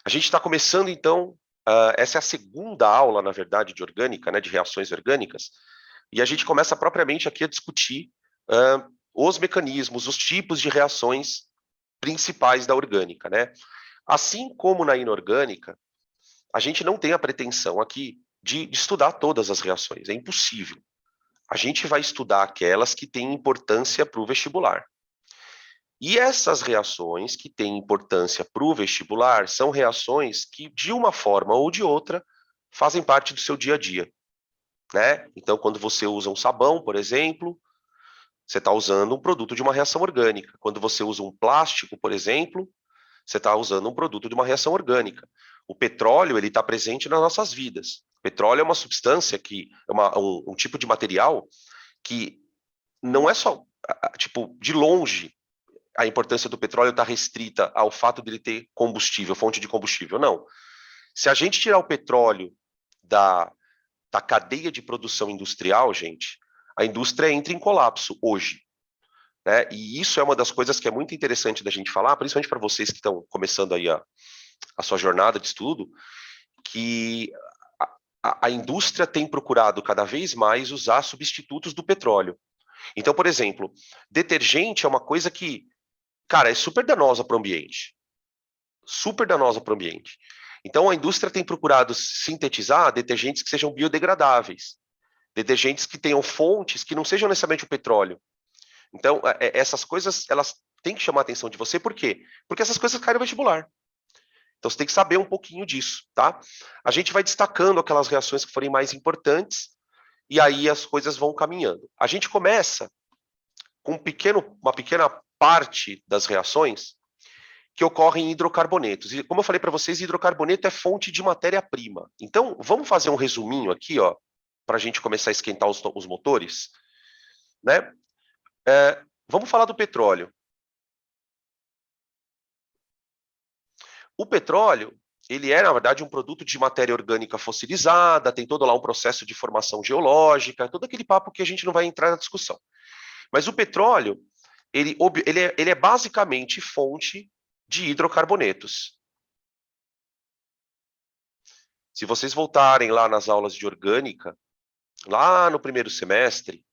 A gente está começando, então, essa é a segunda aula, na verdade, de orgânica, né, de reações orgânicas, e a gente começa propriamente aqui a discutir os mecanismos, os tipos de reações principais da orgânica, né? Assim como na inorgânica, a gente não tem a pretensão aqui de estudar todas as reações, é impossível. A gente vai estudar aquelas que têm importância para o vestibular. E essas reações que têm importância para o vestibular são reações que, de uma forma ou de outra, fazem parte do seu dia a dia, né? Então, quando você usa um sabão, por exemplo, você está usando um produto de uma reação orgânica. Quando você usa um plástico, por exemplo, você está usando um produto de uma reação orgânica. O petróleo, ele está presente nas nossas vidas. O petróleo é uma substância que é um tipo de material que não é só, tipo, de longe, a importância do petróleo está restrita ao fato de ele ter combustível, fonte de combustível. Não. Se a gente tirar o petróleo da cadeia de produção industrial, gente, a indústria entra em colapso hoje. Né? E isso é uma das coisas que é muito interessante da gente falar, principalmente para vocês que estão começando aí a sua jornada de estudo, que a indústria tem procurado cada vez mais usar substitutos do petróleo. Então, por exemplo, detergente é uma coisa que, cara, é super danosa para o ambiente. Super danosa para o ambiente. Então, a indústria tem procurado sintetizar detergentes que sejam biodegradáveis, detergentes que tenham fontes que não sejam necessariamente o petróleo. Então, essas coisas, elas têm que chamar a atenção de você, por quê? Porque essas coisas caem no vestibular. Então, você tem que saber um pouquinho disso, tá? A gente vai destacando aquelas reações que forem mais importantes, e aí as coisas vão caminhando. A gente começa com uma pequena parte das reações que ocorrem em hidrocarbonetos. E como eu falei para vocês, hidrocarboneto é fonte de matéria-prima. Então, vamos fazer um resuminho aqui, ó, para a gente começar a esquentar os motores, né? Vamos falar do petróleo. O petróleo, ele é, na verdade, um produto de matéria orgânica fossilizada, tem todo lá um processo de formação geológica, todo aquele papo que a gente não vai entrar na discussão. Mas o petróleo, ele é basicamente fonte de hidrocarbonetos. Se vocês voltarem lá nas aulas de orgânica, lá no primeiro semestre,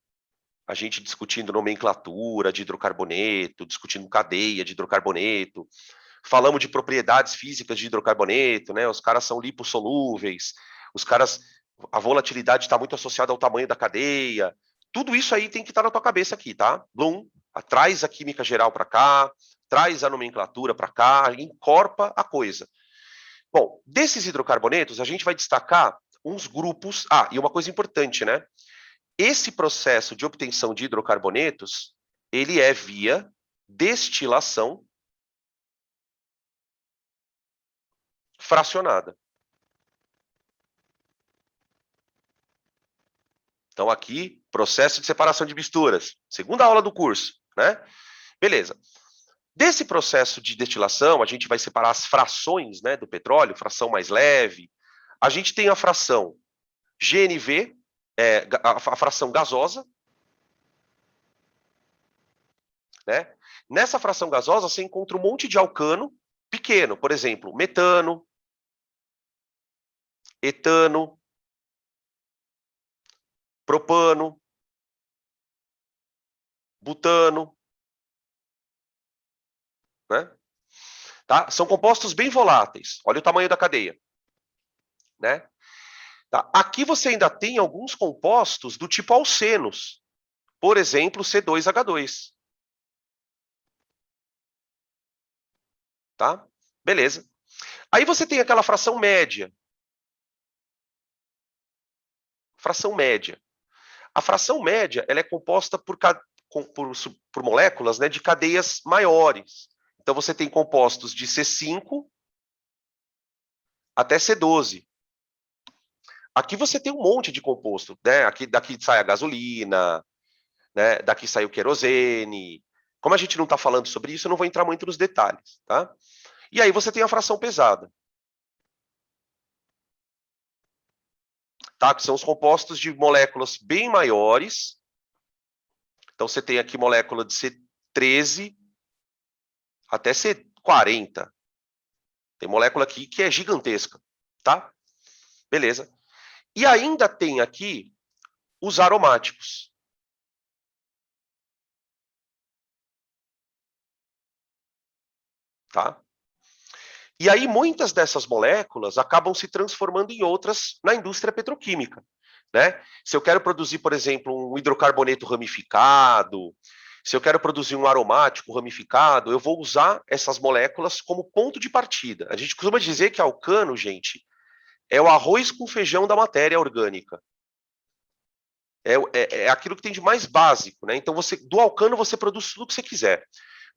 a gente discutindo nomenclatura de hidrocarboneto, discutindo cadeia de hidrocarboneto, falamos de propriedades físicas de hidrocarboneto, né? Os caras são lipossolúveis, os caras, a volatilidade está muito associada ao tamanho da cadeia. Tudo isso aí tem que estar na tua cabeça aqui, tá? Bloom, traz a química geral para cá, traz a nomenclatura para cá, encorpa a coisa. Bom, desses hidrocarbonetos, a gente vai destacar uns grupos. Ah, e uma coisa importante, né? Esse processo de obtenção de hidrocarbonetos, ele é via destilação fracionada. Então, aqui, processo de separação de misturas. Segunda aula do curso, né? Beleza. Desse processo de destilação, a gente vai separar as frações, né, do petróleo, fração mais leve. A gente tem a fração GNV, a fração gasosa, né? Nessa fração gasosa, você encontra um monte de alcano pequeno, por exemplo, metano, etano, propano, butano, né? Tá? São compostos bem voláteis. Olha o tamanho da cadeia, né? Tá? Aqui você ainda tem alguns compostos do tipo alcenos, por exemplo, C2H2. Tá? Beleza. Aí você tem aquela fração média. Fração média. A fração média ela é composta por moléculas, né, de cadeias maiores. Então você tem compostos de C5 até C12. Aqui você tem um monte de composto, né? Daqui sai a gasolina, né? Daqui sai o querosene. Como a gente não está falando sobre isso, eu não vou entrar muito nos detalhes, tá? E aí você tem a fração pesada, tá? Que são os compostos de moléculas bem maiores. Então você tem aqui molécula de C13 até C40, Tem molécula aqui que é gigantesca, tá? Beleza. E ainda tem aqui os aromáticos. Tá? E aí muitas dessas moléculas acabam se transformando em outras na indústria petroquímica, né? Se eu quero produzir, por exemplo, um hidrocarboneto ramificado, se eu quero produzir um aromático ramificado, eu vou usar essas moléculas como ponto de partida. A gente costuma dizer que alcano, gente, é o arroz com feijão da matéria orgânica. É aquilo que tem de mais básico, né? Então, do alcano você produz tudo o que você quiser.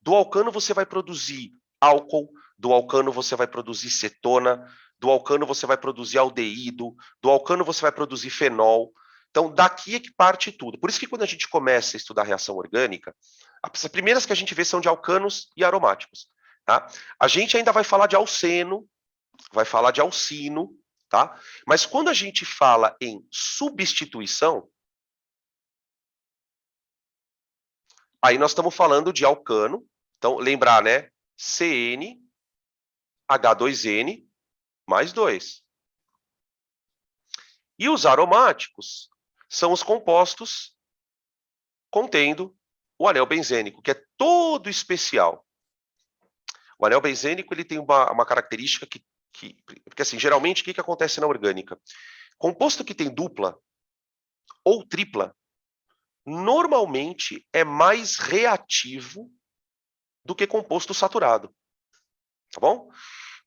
Do alcano você vai produzir álcool, do alcano você vai produzir cetona, do alcano você vai produzir aldeído, do alcano você vai produzir fenol. Então, daqui é que parte tudo. Por isso que quando a gente começa a estudar reação orgânica, as primeiras que a gente vê são de alcanos e aromáticos. Tá? A gente ainda vai falar de alceno, vai falar de alcino, tá? Mas quando a gente fala em substituição, aí nós estamos falando de alcano. Então, lembrar, né? CN, H2N, mais 2. E os aromáticos são os compostos contendo o anel benzênico, que é todo especial. O anel benzênico ele tem uma característica porque assim, geralmente, o que acontece na orgânica? Composto que tem dupla ou tripla, normalmente é mais reativo do que composto saturado. Tá bom?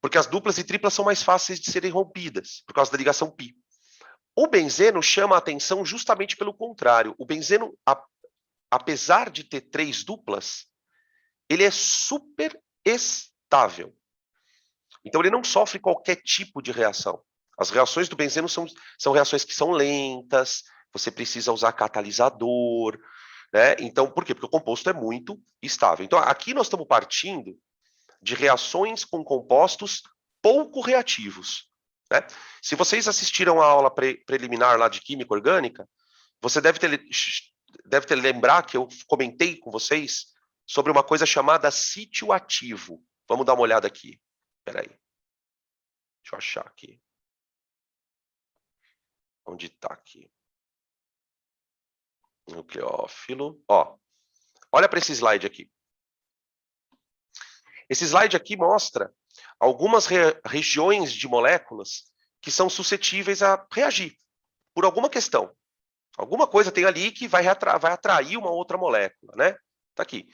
Porque as duplas e triplas são mais fáceis de serem rompidas, por causa da ligação pi. O benzeno chama a atenção justamente pelo contrário. O benzeno, apesar de ter 3 duplas, ele é super estável. Então, ele não sofre qualquer tipo de reação. As reações do benzeno são reações que são lentas, você precisa usar catalisador, né? Então, por quê? Porque o composto é muito estável. Então, aqui nós estamos partindo de reações com compostos pouco reativos. Né? Se vocês assistiram a aula preliminar lá de Química Orgânica, você deve ter lembrar que eu comentei com vocês sobre uma coisa chamada sítio ativo. Vamos dar uma olhada aqui. Espera aí. Deixa eu achar aqui. Onde está aqui? Nucleófilo. Ó, olha para esse slide aqui. Esse slide aqui mostra algumas regiões de moléculas que são suscetíveis a reagir por alguma questão. Alguma coisa tem ali que vai atrair uma outra molécula, né? Tá aqui.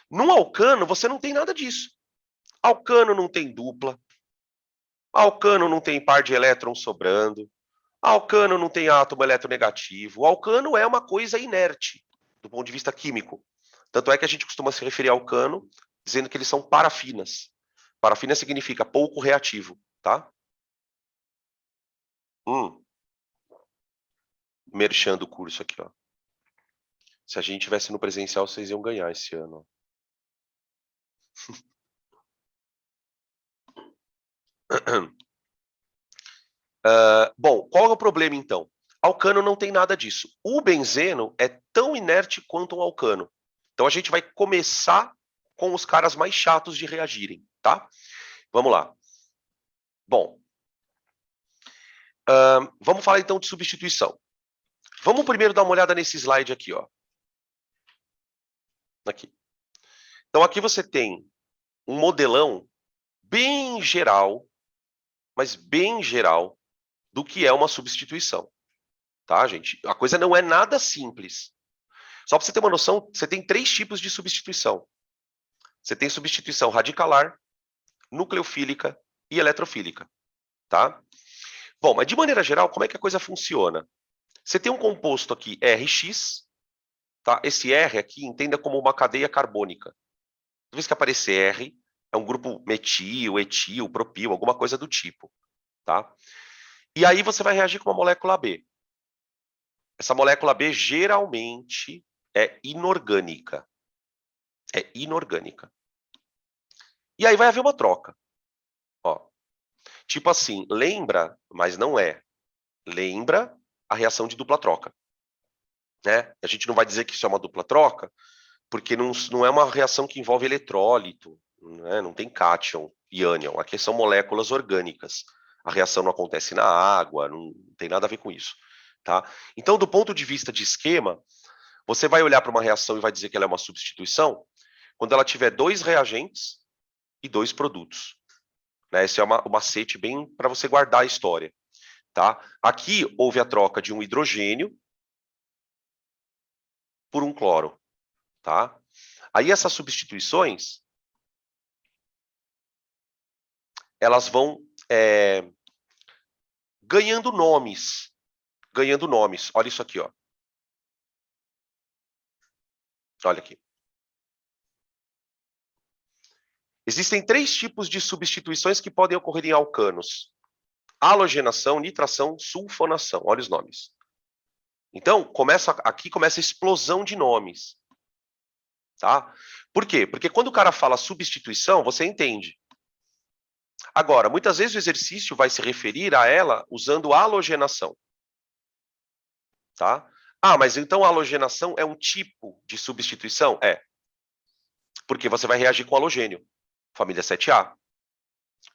No alcano, você não tem nada disso. Alcano não tem dupla. Alcano não tem par de elétrons sobrando. Alcano não tem átomo eletronegativo. O alcano é uma coisa inerte, do ponto de vista químico. Tanto é que a gente costuma se referir ao alcano dizendo que eles são parafinas. Parafina significa pouco reativo, tá? Merchan do curso aqui, ó. Se a gente tivesse no presencial, vocês iam ganhar esse ano. Bom, qual é o problema, então? Alcano não tem nada disso. O benzeno é tão inerte quanto um alcano. Então, a gente vai começar com os caras mais chatos de reagirem, tá? Vamos lá. Bom, vamos falar, então, de substituição. Vamos primeiro dar uma olhada nesse slide aqui, ó. Aqui. Então, aqui você tem um modelão bem geral, mas bem geral, do que é uma substituição. Tá, gente? A coisa não é nada simples. Só para você ter uma noção, você tem 3 tipos de substituição. Você tem substituição radicalar, nucleofílica e eletrofílica. Tá? Bom, mas de maneira geral, como é que a coisa funciona? Você tem um composto aqui, RX. Tá? Esse R aqui, entenda como uma cadeia carbônica. Toda vez que aparecer R, é um grupo metil, etil, propil, alguma coisa do tipo. Tá? E aí você vai reagir com uma molécula B. Essa molécula B geralmente é inorgânica. É inorgânica. E aí vai haver uma troca. Ó. Tipo assim, lembra, mas não é. Lembra a reação de dupla troca. Né? A gente não vai dizer que isso é uma dupla troca, porque não é uma reação que envolve eletrólito, né? Não tem cátion. e ânion. Aqui são moléculas orgânicas. A reação não acontece na água, não tem nada a ver com isso. Tá? Então, do ponto de vista de esquema, você vai olhar para uma reação e vai dizer que ela é uma substituição quando ela tiver 2 reagentes e 2 produtos. Né? Esse é um macete bem para você guardar a história. Tá? Aqui houve a troca de um hidrogênio por um cloro. Tá? Aí essas substituições, elas vão ganhando nomes. Ganhando nomes. Olha isso aqui, ó. Olha aqui. Existem 3 tipos de substituições que podem ocorrer em alcanos: halogenação, nitração, sulfonação. Olha os nomes. Então, aqui começa a explosão de nomes. Tá? Por quê? Porque quando o cara fala substituição, você entende. Agora, muitas vezes o exercício vai se referir a ela usando halogenação. Tá? Ah, mas então a halogenação é um tipo de substituição? É. Porque você vai reagir com halogênio, família 7A.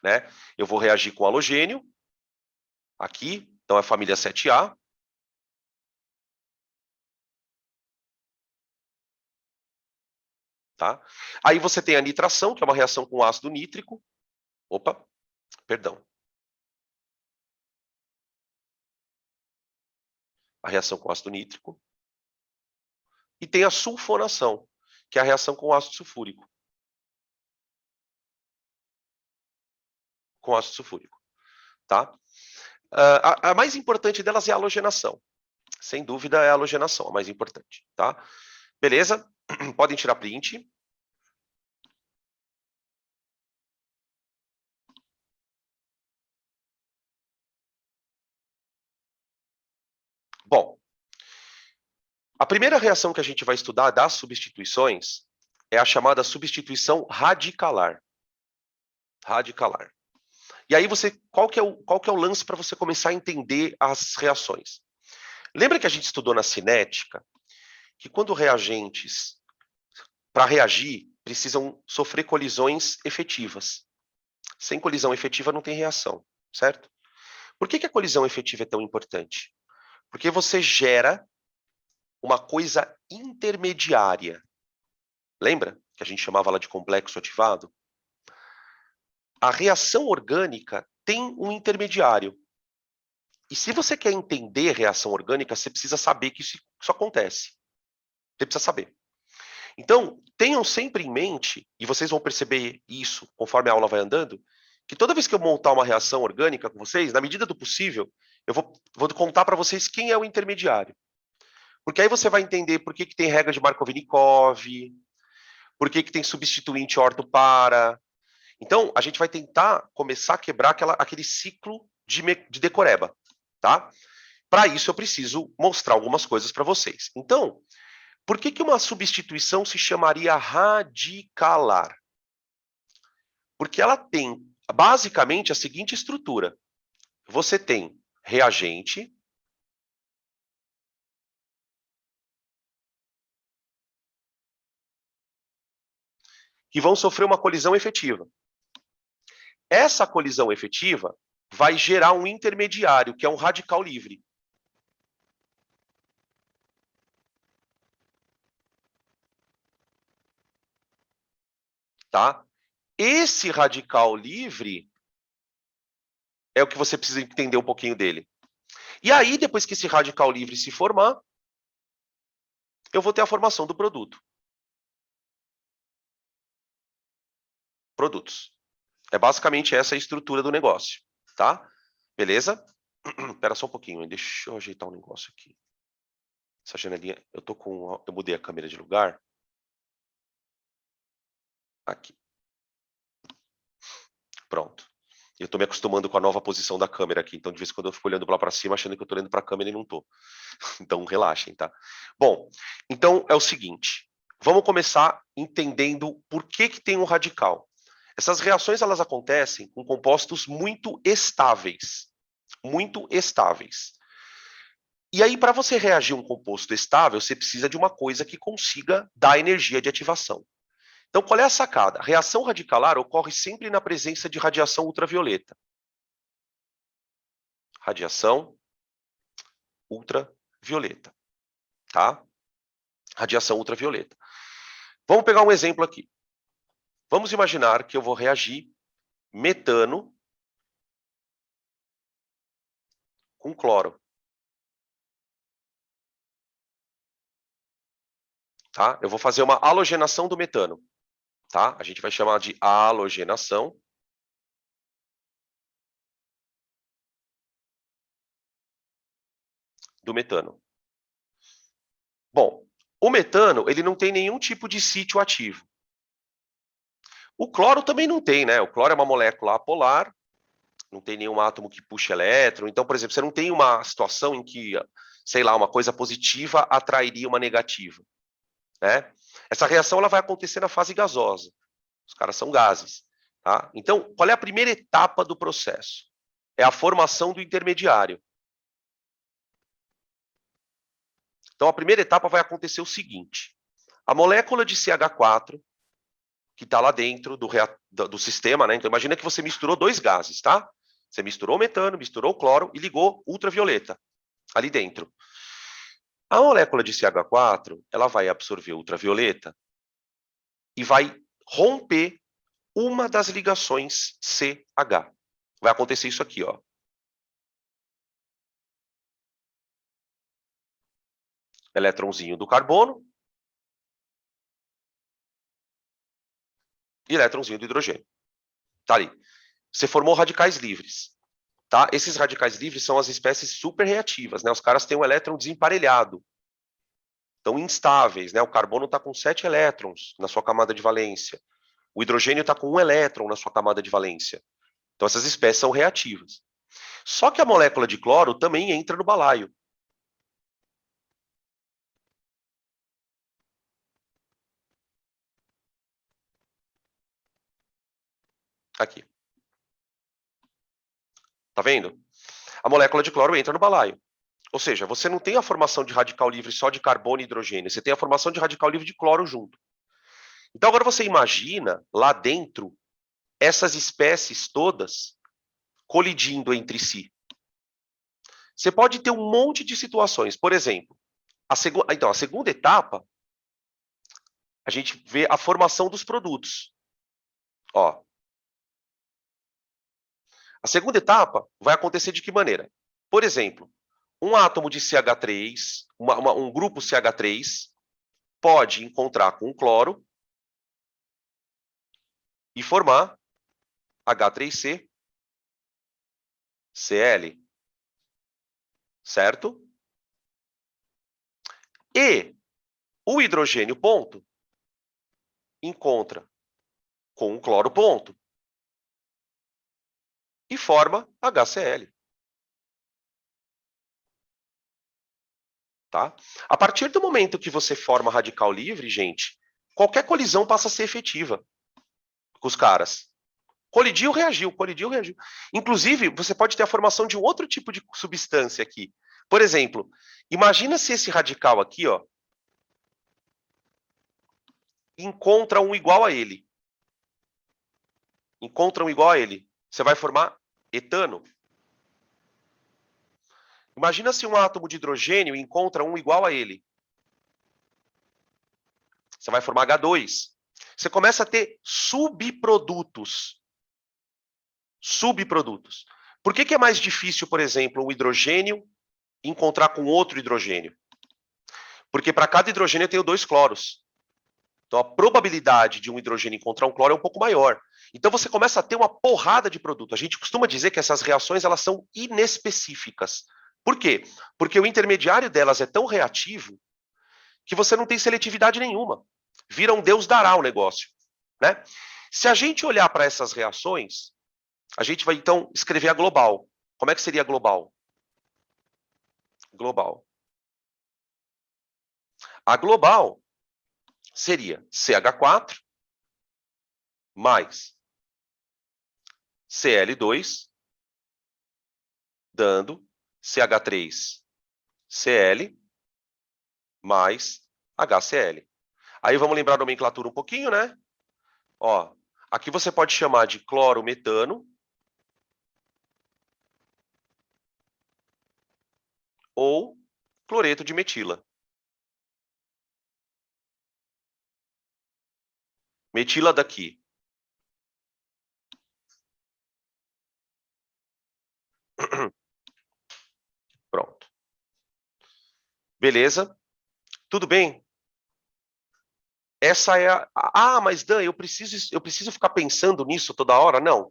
Né? Eu vou reagir com halogênio, aqui, então é família 7A. Tá? Aí você tem a nitração, que é uma reação com ácido nítrico. Opa, perdão. A reação com ácido nítrico. E tem a sulfonação, que é a reação com ácido sulfúrico. Com ácido sulfúrico. Tá? A mais importante delas é a halogenação. Sem dúvida é a halogenação, a mais importante. Tá? Beleza? Podem tirar print. Bom, a primeira reação que a gente vai estudar das substituições é a chamada substituição radicalar. Radicalar. E aí qual que é o lance para você começar a entender as reações? Lembra que a gente estudou na cinética que quando reagentes, para reagir, precisam sofrer colisões efetivas. Sem colisão efetiva não tem reação, certo? Por que a colisão efetiva é tão importante? Porque você gera uma coisa intermediária. Lembra que a gente chamava ela de complexo ativado? A reação orgânica tem um intermediário. E se você quer entender reação orgânica, você precisa saber que isso acontece. Você precisa saber. Então, tenham sempre em mente, e vocês vão perceber isso conforme a aula vai andando, que toda vez que eu montar uma reação orgânica com vocês, na medida do possível, eu vou contar para vocês quem é o intermediário. Porque aí você vai entender por que tem regra de Markovnikov, por que tem substituinte orto-para. Então, a gente vai tentar começar a quebrar aquele ciclo de decoreba, tá? Para isso, eu preciso mostrar algumas coisas para vocês. Então, por que uma substituição se chamaria radicalar? Porque ela tem, basicamente, a seguinte estrutura. Você tem reagente, que vão sofrer uma colisão efetiva. Essa colisão efetiva vai gerar um intermediário, que é um radical livre. Tá? Esse radical livre é o que você precisa entender um pouquinho dele. E aí, depois que esse radical livre se formar, eu vou ter a formação do produto. Produtos. É basicamente essa a estrutura do negócio, tá? Beleza? Espera só um pouquinho, deixa eu ajeitar um negócio aqui. Essa janelinha, eu mudei a câmera de lugar. Aqui. Pronto. Eu estou me acostumando com a nova posição da câmera aqui, então de vez em quando eu fico olhando lá para cima, achando que eu estou olhando para a câmera e não estou. Então relaxem, tá? Bom, então é o seguinte, vamos começar entendendo por que tem um radical. Essas reações, elas acontecem com compostos muito estáveis. Muito estáveis. E aí, para você reagir a um composto estável, você precisa de uma coisa que consiga dar energia de ativação. Então, qual é a sacada? A reação radicalar ocorre sempre na presença de radiação ultravioleta. Radiação ultravioleta, tá? Radiação ultravioleta. Vamos pegar um exemplo aqui. Vamos imaginar que eu vou reagir metano com cloro. Tá? Eu vou fazer uma halogenação do metano. Tá? A gente vai chamar de halogenação do metano. Bom, o metano ele não tem nenhum tipo de sítio ativo. O cloro também não tem, né? O cloro é uma molécula apolar, não tem nenhum átomo que puxe elétron. Então, por exemplo, você não tem uma situação em que, sei lá, uma coisa positiva atrairia uma negativa, né? Essa reação ela vai acontecer na fase gasosa. Os caras são gases, tá? Então, qual é a primeira etapa do processo? É a formação do intermediário. Então, a primeira etapa vai acontecer o seguinte: a molécula de CH4, que está lá dentro do sistema, né? Então, imagina que você misturou dois gases, tá? Você misturou o metano, misturou o cloro e ligou ultravioleta ali dentro. A molécula de CH4, ela vai absorver ultravioleta e vai romper uma das ligações CH. Vai acontecer isso aqui, ó. Elétronzinho do carbono e elétronzinho do hidrogênio. Tá ali. Você formou radicais livres. Tá? Esses radicais livres são as espécies superreativas, né? Os caras têm um elétron desemparelhado. Estão instáveis, né? O carbono está com 7 elétrons na sua camada de valência. O hidrogênio está com 1 elétron na sua camada de valência. Então, essas espécies são reativas. Só que a molécula de cloro também entra no balaio. Aqui. Tá vendo? A molécula de cloro entra no balaio. Ou seja, você não tem a formação de radical livre só de carbono e hidrogênio, você tem a formação de radical livre de cloro junto. Então, agora você imagina lá dentro essas espécies todas colidindo entre si. Você pode ter um monte de situações. Por exemplo, a segunda etapa, a gente vê a formação dos produtos. Ó. A segunda etapa vai acontecer de que maneira? Por exemplo, um átomo de CH3, um grupo CH3, pode encontrar com o cloro e formar H3C, Cl. Certo? E o hidrogênio ponto encontra com o cloro ponto e forma HCl. Tá? A partir do momento que você forma radical livre, gente, qualquer colisão passa a ser efetiva com os caras. Colidiu, reagiu, colidiu, reagiu. Inclusive, você pode ter a formação de um outro tipo de substância aqui. Por exemplo, imagina se esse radical aqui, ó, encontra um igual a ele. Encontra um igual a ele. Você vai formar etano. Imagina se um átomo de hidrogênio encontra um igual a ele. Você vai formar H2. Você começa a ter subprodutos. Subprodutos. Por que é mais difícil, por exemplo, um hidrogênio encontrar com outro hidrogênio? Porque para cada hidrogênio eu tenho 2 cloros. Então a probabilidade de um hidrogênio encontrar um cloro é um pouco maior. Então você começa a ter uma porrada de produto. A gente costuma dizer que essas reações elas são inespecíficas. Por quê? Porque o intermediário delas é tão reativo que você não tem seletividade nenhuma. Vira um Deus dará o negócio, né? Se a gente olhar para essas reações, a gente vai então escrever a global. Como é que seria a global? Global. A global seria CH4 mais Cl2 dando CH3Cl mais HCl. Aí vamos lembrar a nomenclatura um pouquinho, né? Ó, aqui você pode chamar de clorometano ou cloreto de metila. Metila daqui. Pronto. Beleza? Tudo bem? Essa é a... Ah, mas Dan, eu preciso ficar pensando nisso toda hora? Não.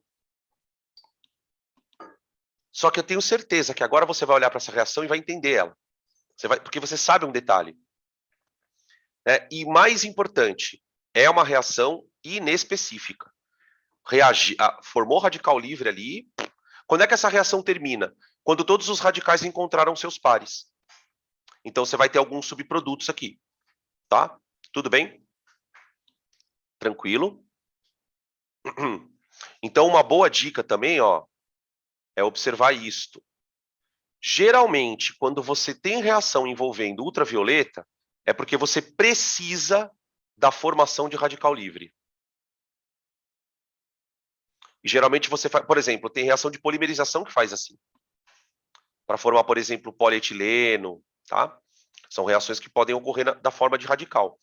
Só que eu tenho certeza que agora você vai olhar para essa reação e vai entender ela. Porque você sabe um detalhe. E mais importante, é uma reação inespecífica. Formou radical livre ali. Quando é que essa reação termina? Quando todos os radicais encontraram seus pares. Então você vai ter alguns subprodutos aqui. Tá? Tudo bem? Tranquilo? Então, uma boa dica também, ó, é observar isto. Geralmente, quando você tem reação envolvendo ultravioleta, é porque você precisa da formação de radical livre. E geralmente você faz, por exemplo, tem reação de polimerização que faz assim. Para formar, por exemplo, polietileno, tá? São reações que podem ocorrer da forma de radical.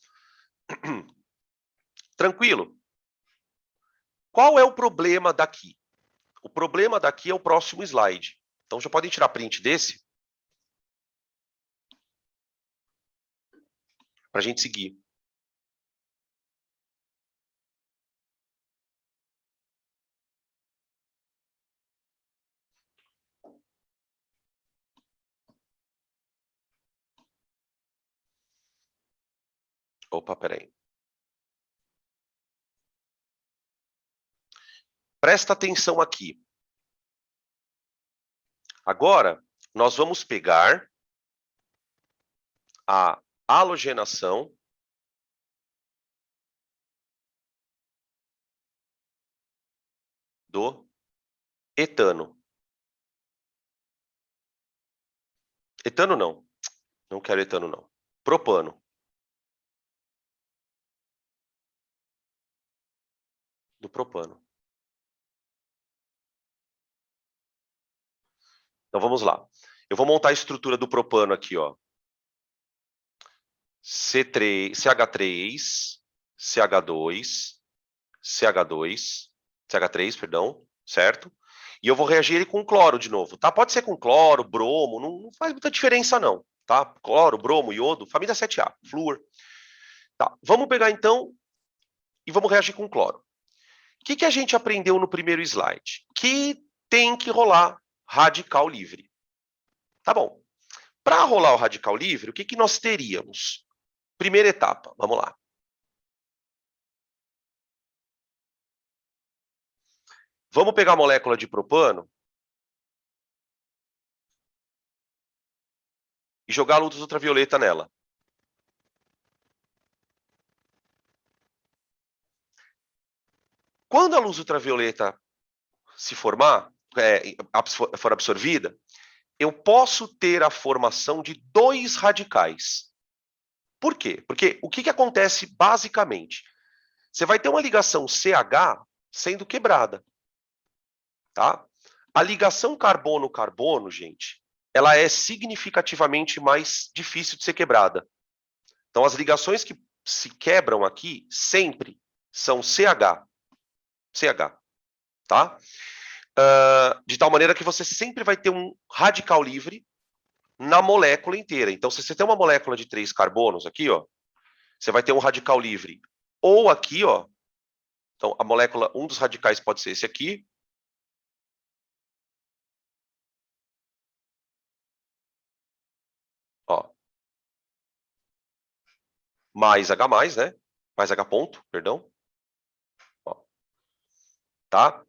Tranquilo? Qual é o problema daqui? O problema daqui é o próximo slide. Então, já podem tirar print desse para a gente seguir. Opa, peraí. Presta atenção aqui. Agora, nós vamos pegar a halogenação do etano. Etano não. Não quero etano, não. Propano. Do propano. Então, vamos lá. Eu vou montar a estrutura do propano aqui, ó. CH3, CH2, CH2, CH3, perdão, certo? E eu vou reagir ele com cloro de novo, tá? Pode ser com cloro, bromo, não faz muita diferença não, tá? Cloro, bromo, iodo, família 7A, flúor. Tá, vamos pegar então e vamos reagir com cloro. O que a gente aprendeu no primeiro slide? Que tem que rolar radical livre. Tá bom. Para rolar o radical livre, o que nós teríamos? Primeira etapa, vamos lá. Vamos pegar a molécula de propano e jogar a luz ultravioleta nela. Quando a luz ultravioleta se formar, for absorvida, eu posso ter a formação de dois radicais. Por quê? Porque o que acontece basicamente? Você vai ter uma ligação CH sendo quebrada. Tá? A ligação carbono-carbono, gente, ela é significativamente mais difícil de ser quebrada. Então, as ligações que se quebram aqui sempre são CH. CH, tá? De tal maneira que você sempre vai ter um radical livre na molécula inteira. Então, se você tem uma molécula de 3 carbonos aqui, ó, você vai ter um radical livre ou aqui, ó. Então, a molécula, um dos radicais pode ser esse aqui. Ó. Mais H+, né? Mais H ponto, perdão. Ó. Tá?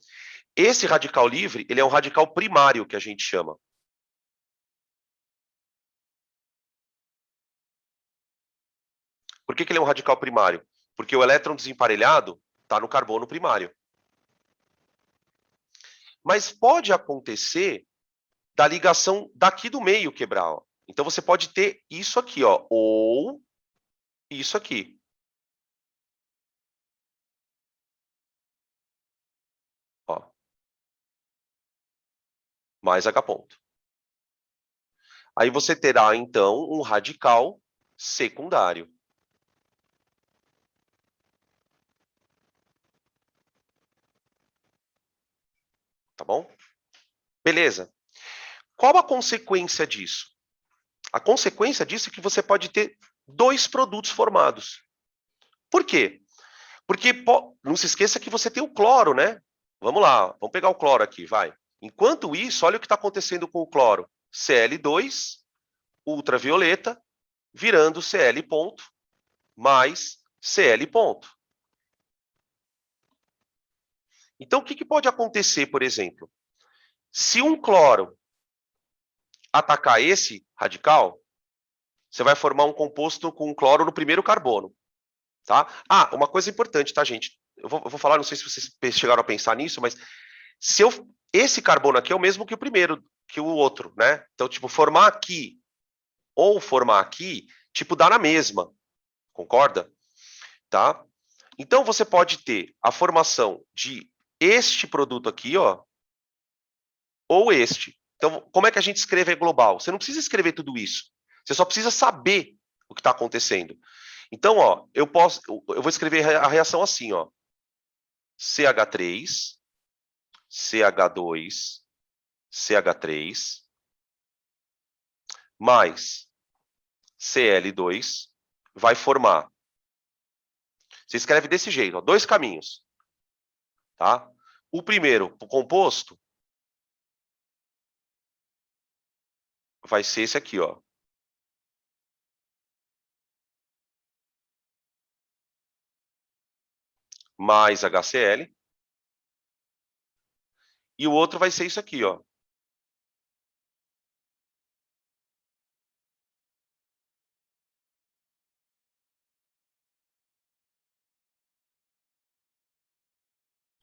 Esse radical livre, ele é um radical primário, que a gente chama. Por que ele é um radical primário? Porque o elétron desemparelhado está no carbono primário. Mas pode acontecer da ligação daqui do meio quebrar. Ó. Então, você pode ter isso aqui, ó, ou isso aqui. mais H ponto. Aí você terá, então, um radical secundário. Tá bom? Beleza. Qual a consequência disso? A consequência disso é que você pode ter dois produtos formados. Por quê? Porque não se esqueça que você tem o cloro, né? Vamos lá, vamos pegar o cloro aqui, vai. Enquanto isso, olha o que está acontecendo com o cloro. Cl2, ultravioleta, virando Cl ponto, mais Cl ponto. Então, o que pode acontecer, por exemplo? Se um cloro atacar esse radical, você vai formar um composto com cloro no primeiro carbono. Tá? Ah, uma coisa importante, tá, gente? Eu vou falar, não sei se vocês chegaram a pensar nisso, mas esse carbono aqui é o mesmo que o primeiro, que o outro, né? Então, tipo, formar aqui ou formar aqui, tipo, dá na mesma. Concorda? Tá? Então, você pode ter a formação de este produto aqui, ó, ou este. Então, como é que a gente escreve global? Você não precisa escrever tudo isso. Você só precisa saber o que está acontecendo. Então, ó, eu vou escrever a reação assim, ó. CH3, CH2, CH3, mais Cl2, vai formar. Você escreve desse jeito, ó, dois caminhos. Tá? O primeiro, o composto, vai ser esse aqui, ó. Mais HCl. E o outro vai ser isso aqui, ó.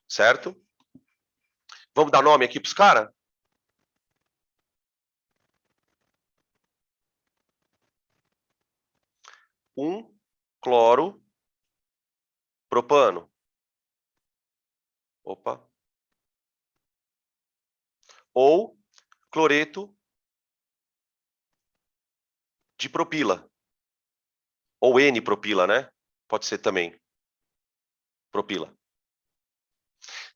Certo? Vamos dar nome aqui para os caras? Um cloro propano. Opa. Ou cloreto de propila. Ou N-propila, né? Pode ser também. Propila.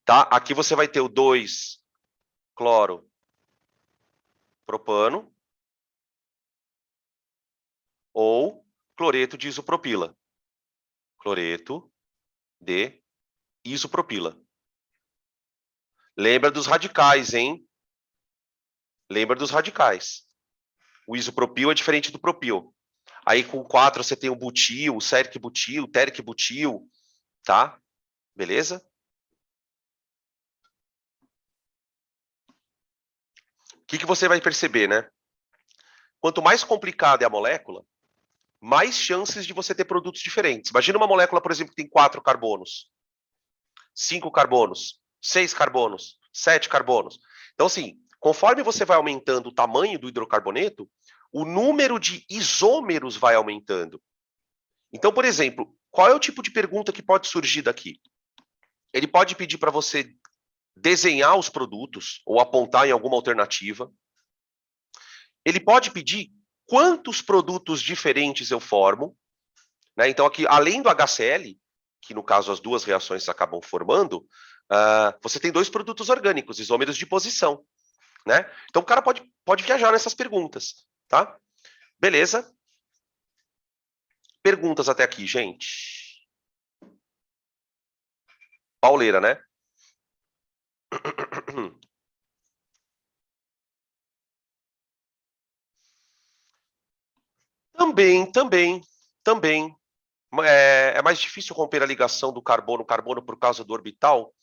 Tá? Aqui você vai ter o 2-cloro propano ou cloreto de isopropila. Cloreto de isopropila. Lembra dos radicais, hein? Lembra dos radicais. O isopropil é diferente do propil. Aí com 4 você tem o butil, o serc-butil, o terc-butil, tá? Beleza? O que você vai perceber, né? Quanto mais complicada é a molécula, mais chances de você ter produtos diferentes. Imagina uma molécula, por exemplo, que tem 4 carbonos, 5 carbonos, 6 carbonos, 7 carbonos. Então, assim, conforme você vai aumentando o tamanho do hidrocarboneto, o número de isômeros vai aumentando. Então, por exemplo, qual é o tipo de pergunta que pode surgir daqui? Ele pode pedir para você desenhar os produtos ou apontar em alguma alternativa. Ele pode pedir quantos produtos diferentes eu formo. Né? Então, aqui, além do HCl, que no caso as duas reações acabam formando, você tem dois produtos orgânicos, isômeros de posição. Né? Então, o cara pode viajar nessas perguntas. Tá? Beleza? Perguntas até aqui, gente. Pauleira, né? Também. É mais difícil romper a ligação do carbono por causa do orbital?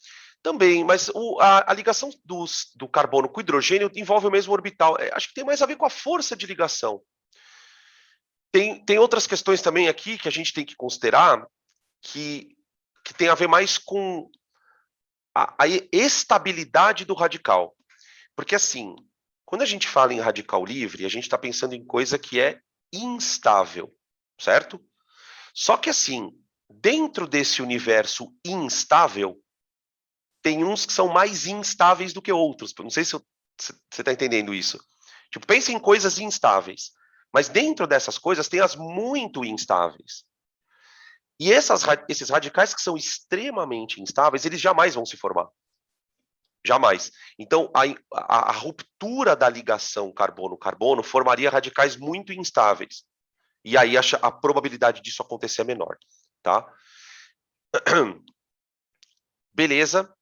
Também, mas a ligação do carbono com o hidrogênio envolve o mesmo orbital. Acho que tem mais a ver com a força de ligação. Tem outras questões também aqui que a gente tem que considerar que tem a ver mais com a estabilidade do radical. Porque, assim, quando a gente fala em radical livre, a gente está pensando em coisa que é instável, certo? Só que, assim, dentro desse universo instável, tem uns que são mais instáveis do que outros. Não sei se eu Você está entendendo isso? Tipo, pense em coisas instáveis. Mas dentro dessas coisas tem as muito instáveis. E esses radicais que são extremamente instáveis, eles jamais vão se formar. Jamais. Então, a ruptura da ligação carbono-carbono formaria radicais muito instáveis. E aí a probabilidade disso acontecer é menor. Tá? Beleza.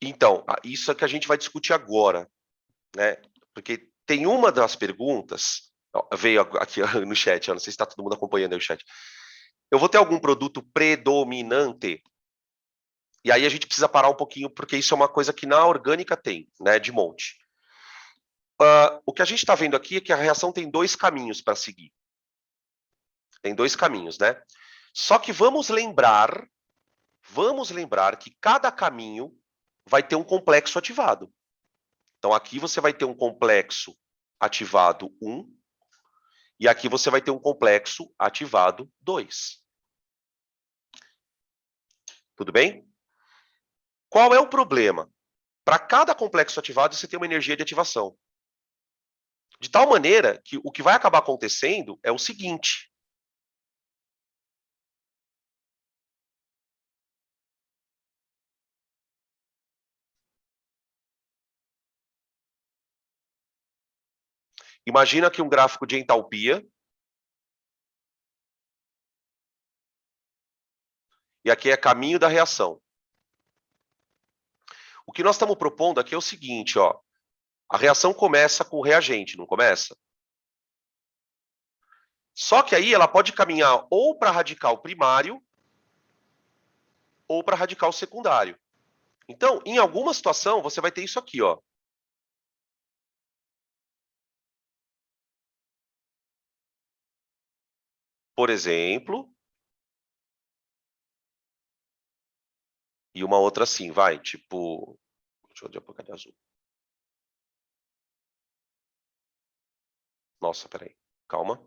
Então, isso é que a gente vai discutir agora, né? Porque tem uma das perguntas, ó, veio aqui no chat, eu não sei se está todo mundo acompanhando aí o chat. Eu vou ter algum produto predominante? E aí a gente precisa parar um pouquinho, porque isso é uma coisa que na orgânica tem, né, de monte. O que a gente está vendo aqui é que a reação tem dois caminhos para seguir. Tem dois caminhos, né? Só que vamos lembrar que cada caminho vai ter um complexo ativado. Então, aqui você vai ter um complexo ativado 1, e aqui você vai ter um complexo ativado 2. Tudo bem? Qual é o problema? Para cada complexo ativado, você tem uma energia de ativação. De tal maneira que o que vai acabar acontecendo é o seguinte. Imagina aqui um gráfico de entalpia. E aqui é caminho da reação. O que nós estamos propondo aqui é o seguinte, ó. A reação começa com o reagente, não começa? Só que aí ela pode caminhar ou para radical primário ou para radical secundário. Então, em alguma situação, você vai ter isso aqui, ó. Por exemplo, e uma outra assim, vai, tipo... Deixa eu apagar de azul. Nossa, peraí. Calma.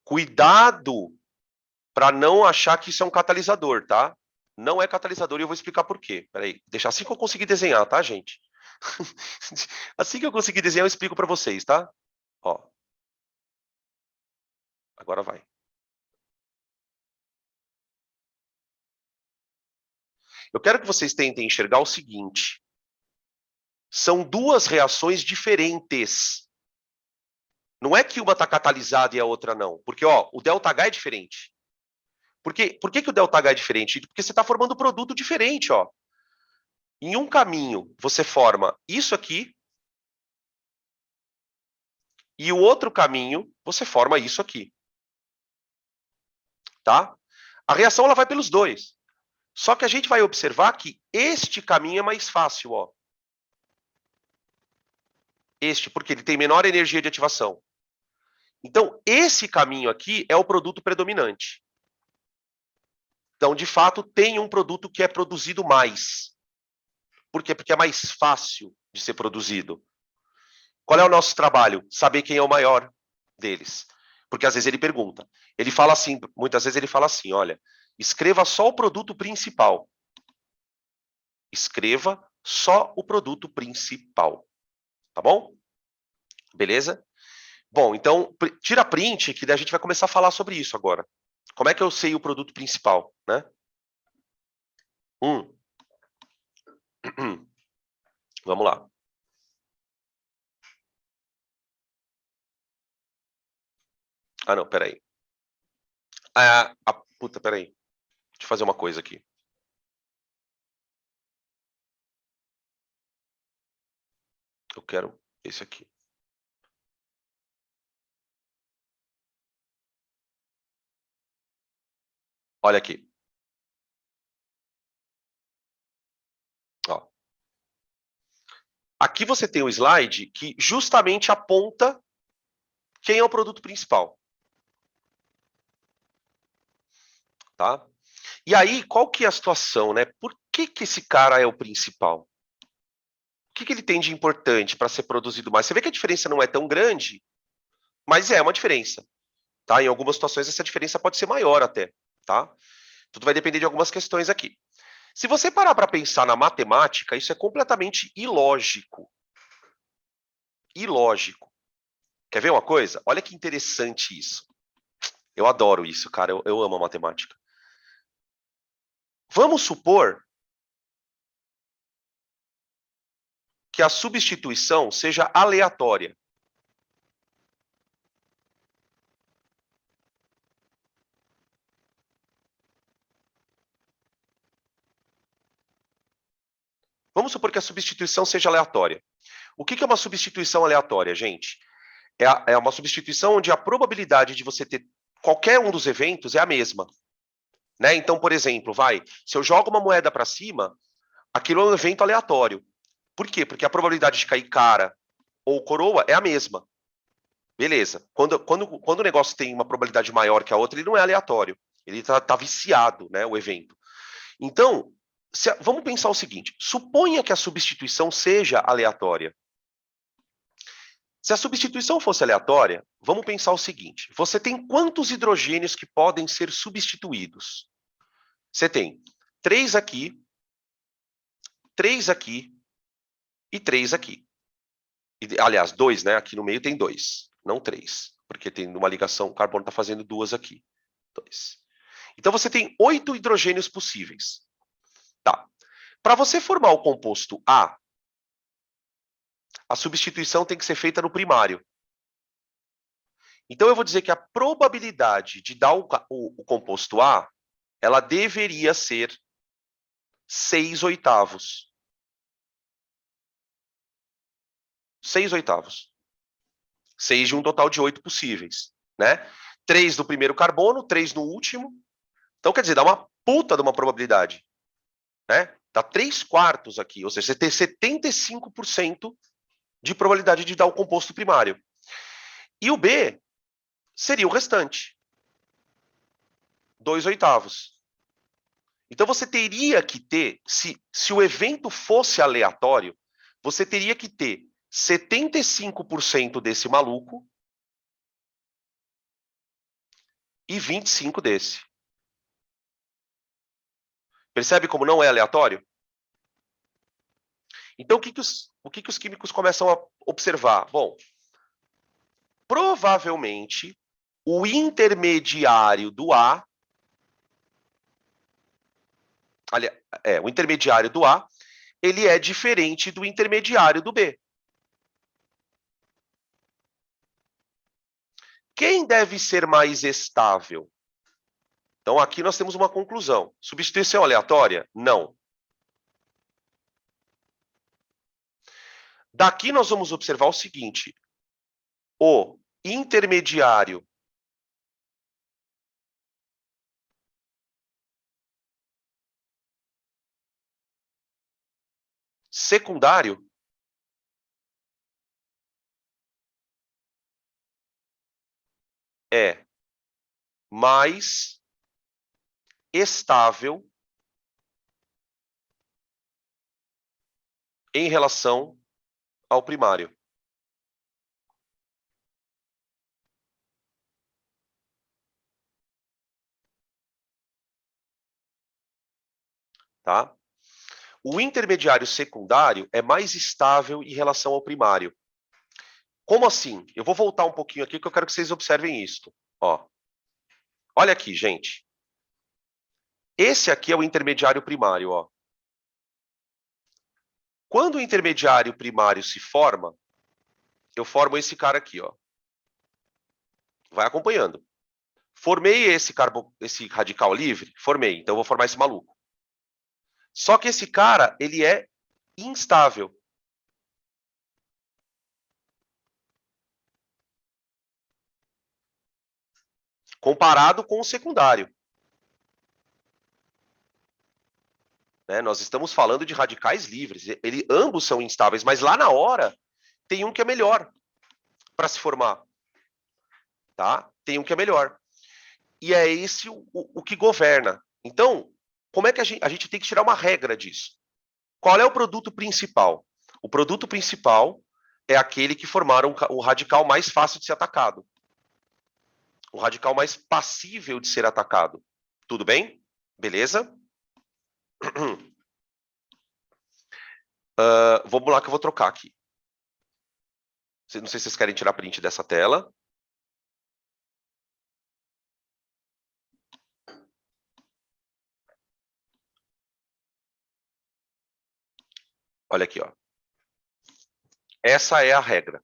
Cuidado para não achar que isso é um catalisador, tá? Não é catalisador e eu vou explicar por quê. Peraí, deixa assim que eu conseguir desenhar, tá, gente? Assim que eu conseguir desenhar, eu explico para vocês, tá? Ó. Agora vai. Eu quero que vocês tentem enxergar o seguinte. São duas reações diferentes. Não é que uma está catalisada e a outra não. Porque, ó, o ΔH é diferente. Por que o ΔH é diferente? Porque você está formando um produto diferente, ó. Em um caminho, você forma isso aqui, e o outro caminho, você forma isso aqui. Tá? A reação ela vai pelos dois. Só que a gente vai observar que este caminho é mais fácil, ó. Este, porque ele tem menor energia de ativação. Então, esse caminho aqui é o produto predominante. Então, de fato, tem um produto que é produzido mais. Por quê? Porque é mais fácil de ser produzido. Qual é o nosso trabalho? Saber quem é o maior deles. Porque às vezes ele pergunta. Ele fala assim, muitas vezes ele fala assim, olha, escreva só o produto principal. Escreva só o produto principal. Tá bom? Beleza? Bom, então, tira print, que daí a gente vai começar a falar sobre isso agora. Como é que eu sei o produto principal, né? Vamos lá. Ah, não, peraí. Puta, peraí. Deixa eu fazer uma coisa aqui. Eu quero esse aqui. Olha aqui. Ó. Aqui você tem um slide que justamente aponta quem é o produto principal. Tá? E aí, qual que é a situação, né? Por que esse cara é o principal? que ele tem de importante para ser produzido mais? Você vê que a diferença não é tão grande, mas é uma diferença. Tá? Em algumas situações, essa diferença pode ser maior até. Tá? Tudo vai depender de algumas questões aqui. Se você parar para pensar na matemática, isso é completamente ilógico. Ilógico. Quer ver uma coisa? Olha que interessante isso. Eu adoro isso, cara. Eu amo a matemática. Vamos supor que a substituição seja aleatória. Vamos supor que a substituição seja aleatória. O que é uma substituição aleatória, gente? É uma substituição onde a probabilidade de você ter qualquer um dos eventos é a mesma. Né? Então, por exemplo, se eu jogo uma moeda para cima, aquilo é um evento aleatório. Por quê? Porque a probabilidade de cair cara ou coroa é a mesma. Beleza. Quando o negócio tem uma probabilidade maior que a outra, ele não é aleatório. Ele tá viciado, né, o evento. Então, vamos pensar o seguinte: suponha que a substituição seja aleatória. Se a substituição fosse aleatória, vamos pensar o seguinte: você tem quantos hidrogênios que podem ser substituídos? Você tem 3 aqui, 3 aqui e 3 aqui. Aliás, 2, né? Aqui no meio tem 2, não 3, porque tem uma ligação, o carbono está fazendo 2 aqui. 2. Então você tem 8 hidrogênios possíveis. Tá. Para você formar o composto A, a substituição tem que ser feita no primário. Então eu vou dizer que a probabilidade de dar o composto A, ela deveria ser 6/8. 6/8. 6 de um total de 8 possíveis, né? 3 do primeiro carbono, 3 no último. Então, quer dizer, dá uma puta de uma probabilidade, né? Dá 3/4 aqui, ou seja, você tem 75% de probabilidade de dar o composto primário. E o B seria o restante, 2/8. Então, você teria que ter, se o evento fosse aleatório, você teria que ter 75% desse maluco e 25% desse. Percebe como não é aleatório? Então, o que os químicos começam a observar? Bom, provavelmente, o intermediário do A, o intermediário do A, ele é diferente do intermediário do B. Quem deve ser mais estável? Então, aqui nós temos uma conclusão. Substituição aleatória? Não. Daqui nós vamos observar o seguinte: o intermediário secundário é mais estável em relação ao primário. Tá? O intermediário secundário é mais estável em relação ao primário. Como assim? Eu vou voltar um pouquinho aqui que eu quero que vocês observem isso. Ó. Olha aqui, gente. Esse aqui é o intermediário primário. Ó. Quando o intermediário primário se forma, eu formo esse cara aqui. Ó. Vai acompanhando. Formei esse radical livre? Formei, então eu vou formar esse maluco. Só que esse cara, ele é instável. Comparado com o secundário. Né? Nós estamos falando de radicais livres. Ambos são instáveis, mas lá na hora tem um que é melhor para se formar. Tá? Tem um que é melhor. E é esse o que governa. Então, como é que a gente tem que tirar uma regra disso? Qual é o produto principal? O produto principal é aquele que formaram o radical mais fácil de ser atacado. O radical mais passível de ser atacado. Tudo bem? Beleza? Vamos lá que eu vou trocar aqui. Não sei se vocês querem tirar print dessa tela. Olha aqui, ó. Essa é a regra.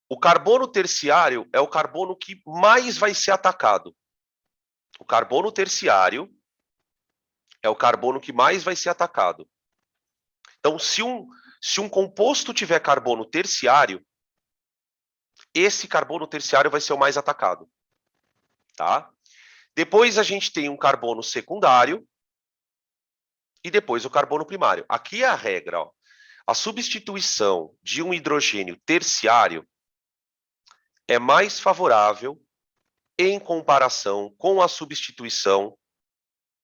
O carbono terciário é o carbono que mais vai ser atacado. O carbono terciário é o carbono que mais vai ser atacado. Então, se um composto tiver carbono terciário, esse carbono terciário vai ser o mais atacado. Tá? Depois a gente tem um carbono secundário e depois o carbono primário. Aqui é a regra. Ó. A substituição de um hidrogênio terciário é mais favorável em comparação com a substituição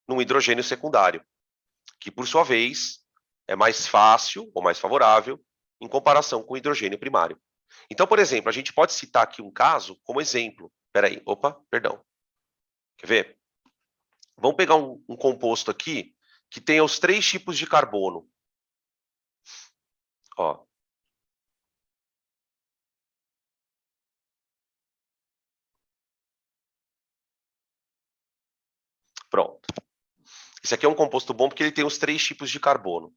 num hidrogênio secundário, que, por sua vez, é mais fácil ou mais favorável em comparação com o hidrogênio primário. Então, por exemplo, a gente pode citar aqui um caso como exemplo. Espera aí, perdão. Quer ver? Vamos pegar um composto aqui que tenha os 3 tipos de carbono. Ó. Pronto. Esse aqui é um composto bom porque ele tem os 3 tipos de carbono.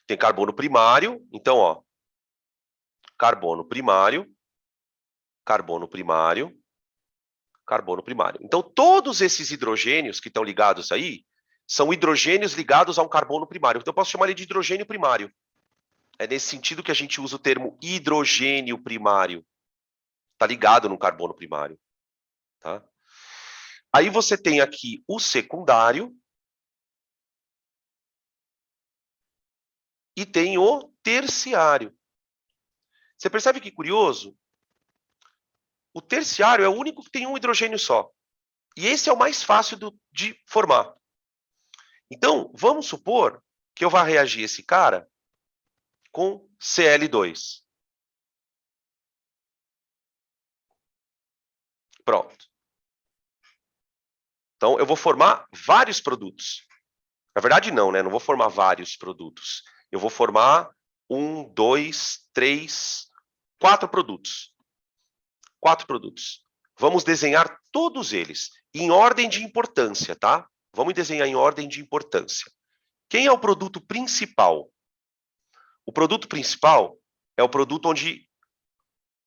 Tem carbono primário, então, ó, carbono primário, carbono primário, carbono primário. Então, todos esses hidrogênios que estão ligados aí são hidrogênios ligados a um carbono primário. Então, eu posso chamar ele de hidrogênio primário. É nesse sentido que a gente usa o termo hidrogênio primário. Está ligado no carbono primário. Tá? Aí você tem aqui o secundário e tem o terciário. Você percebe que curioso? O terciário é o único que tem um hidrogênio só. E esse é o mais fácil de formar. Então, vamos supor que eu vá reagir esse cara com Cl2. Pronto. Então, eu vou formar vários produtos. Na verdade, não, né? Não vou formar vários produtos. Eu vou formar 1, 2, 3, 4 produtos. 4 produtos. Vamos desenhar todos eles em ordem de importância, tá? Vamos desenhar em ordem de importância. Quem é o produto principal? O produto principal é o produto onde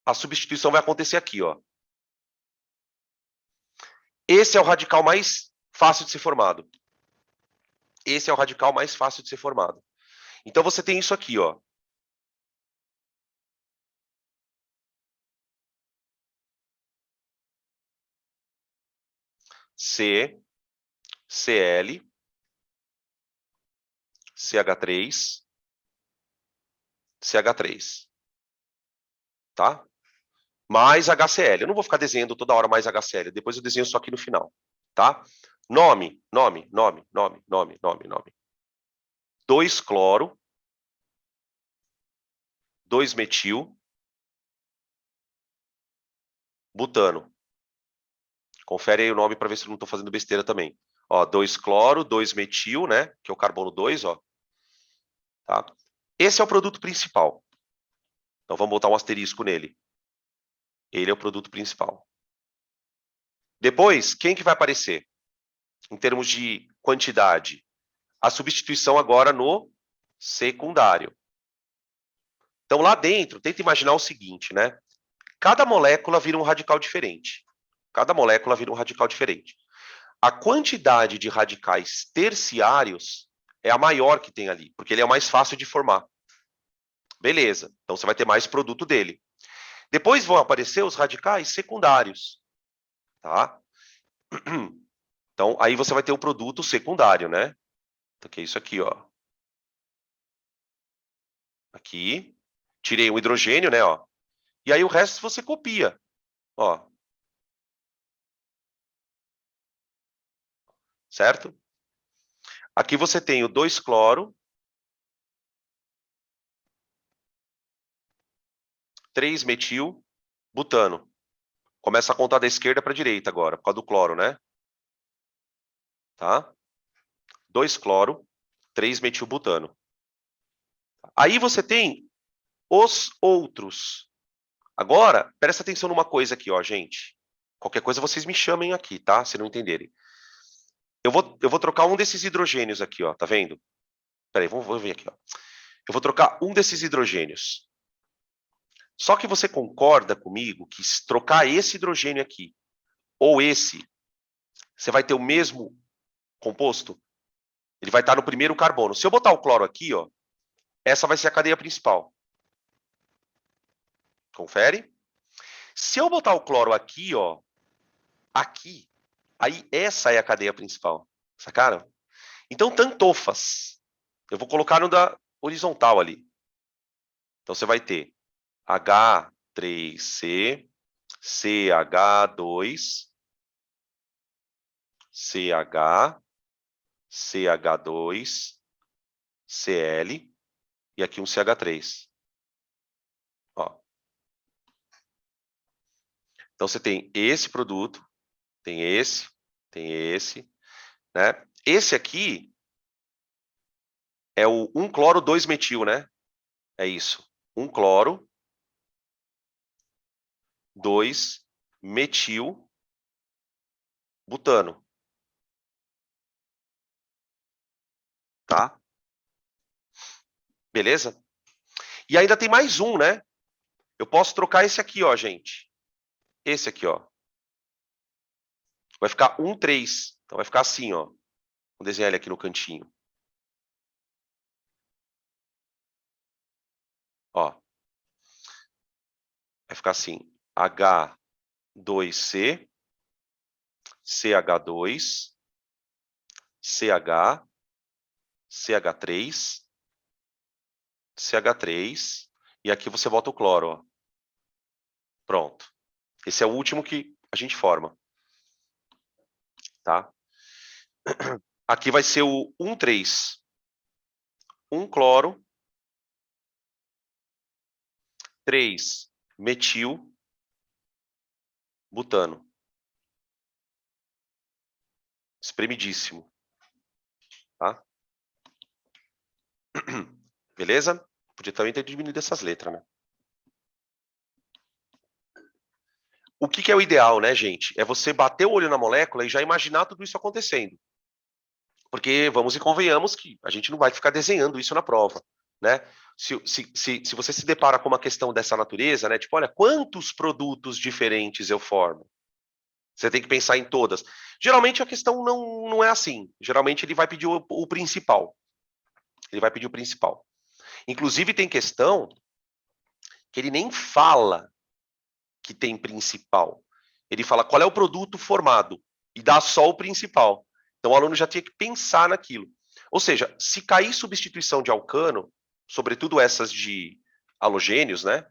a substituição vai acontecer aqui, ó. Esse é o radical mais fácil de ser formado. Esse é o radical mais fácil de ser formado. Então, você tem isso aqui, ó. C, Cl, CH3, CH3. Tá? Mais HCl. Eu não vou ficar desenhando toda hora mais HCl. Depois eu desenho só aqui no final. Tá? Nome. 2 cloro, 2 metil, butano. Confere aí o nome para ver se eu não estou fazendo besteira também. Ó, 2 cloro, 2 metil, né? Que é o carbono 2, ó. Tá? Esse é o produto principal. Então vamos botar um asterisco nele. Ele é o produto principal. Depois, quem que vai aparecer? Em termos de quantidade, a substituição agora no secundário. Então, lá dentro, tenta imaginar o seguinte, né? Cada molécula vira um radical diferente. Cada molécula vira um radical diferente. A quantidade de radicais terciários é a maior que tem ali, porque ele é o mais fácil de formar. Beleza, então você vai ter mais produto dele. Depois vão aparecer os radicais secundários. Tá? Então, aí você vai ter o produto secundário, né? Então, que é isso aqui, ó. Aqui. Tirei o hidrogênio, né, ó. E aí o resto você copia. Ó. certo? Aqui você tem o 2-cloro, 3-metil-butano. Começa a contar da esquerda para a direita agora, por causa do cloro, né? Tá? 2-cloro, 3-metil-butano. Aí você tem os outros. Agora, presta atenção numa coisa aqui, ó, gente. Qualquer coisa vocês me chamem aqui, tá? Se não entenderem. Eu vou trocar um desses hidrogênios aqui, ó, tá vendo? Peraí, vamos ver aqui, ó. Eu vou trocar um desses hidrogênios. Só que você concorda comigo que se trocar esse hidrogênio aqui ou esse, você vai ter o mesmo composto? Ele vai estar no primeiro carbono. Se eu botar o cloro aqui, ó, essa vai ser a cadeia principal. Confere? Se eu botar o cloro aqui, ó, aqui, aí essa é a cadeia principal. Sacaram? Então, tantofas. Eu vou colocar no da horizontal ali. Então, você vai ter H3C, CH2, CH, CH2, Cl, e aqui um CH3. Ó. Então, você tem esse produto, tem esse, né? Esse aqui é o 1-cloro 2-metil, né? É isso. 1-cloro 2-metil-butano. Tá? Beleza? E ainda tem mais um, né? Eu posso trocar esse aqui, ó, gente. Esse aqui, ó. Vai ficar 1,3. Então vai ficar assim, ó. Vou desenhar ele aqui no cantinho. Ó. Vai ficar assim. H2C, CH2, CH, CH3, CH3. E aqui você bota o cloro, ó. Pronto. Esse é o último que a gente forma. Tá? Aqui vai ser o 1,3. 1-cloro, 3-metil-butano. Espremidíssimo. Tá? Beleza? Podia também ter diminuído essas letras, né? O que é o ideal, né, gente? É você bater o olho na molécula e já imaginar tudo isso acontecendo. Porque vamos e convenhamos que a gente não vai ficar desenhando isso na prova, né? Se você se depara com uma questão dessa natureza, né? Tipo, olha, quantos produtos diferentes eu formo? Você tem que pensar em todas. Geralmente a questão não é assim. Geralmente ele vai pedir o principal. Ele vai pedir o principal. Inclusive tem questão que ele nem fala que tem principal. Ele fala qual é o produto formado e dá só o principal. Então o aluno já tinha que pensar naquilo. Ou seja, se cair substituição de alcano, sobretudo essas de halogênios, né?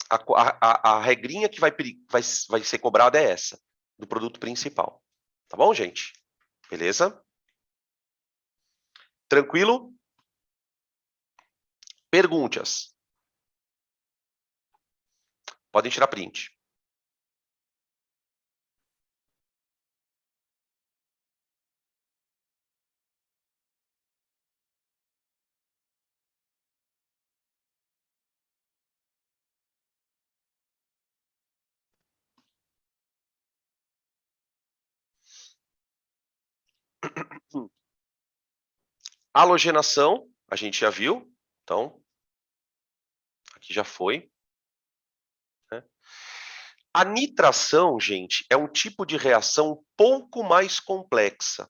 A regrinha que vai ser cobrada é essa, do produto principal. Tá bom, gente? Beleza? Tranquilo? Perguntas. Podem tirar print. Halogenação, a gente já viu. Então, aqui já foi. Né? A nitração, gente, é um tipo de reação um pouco mais complexa.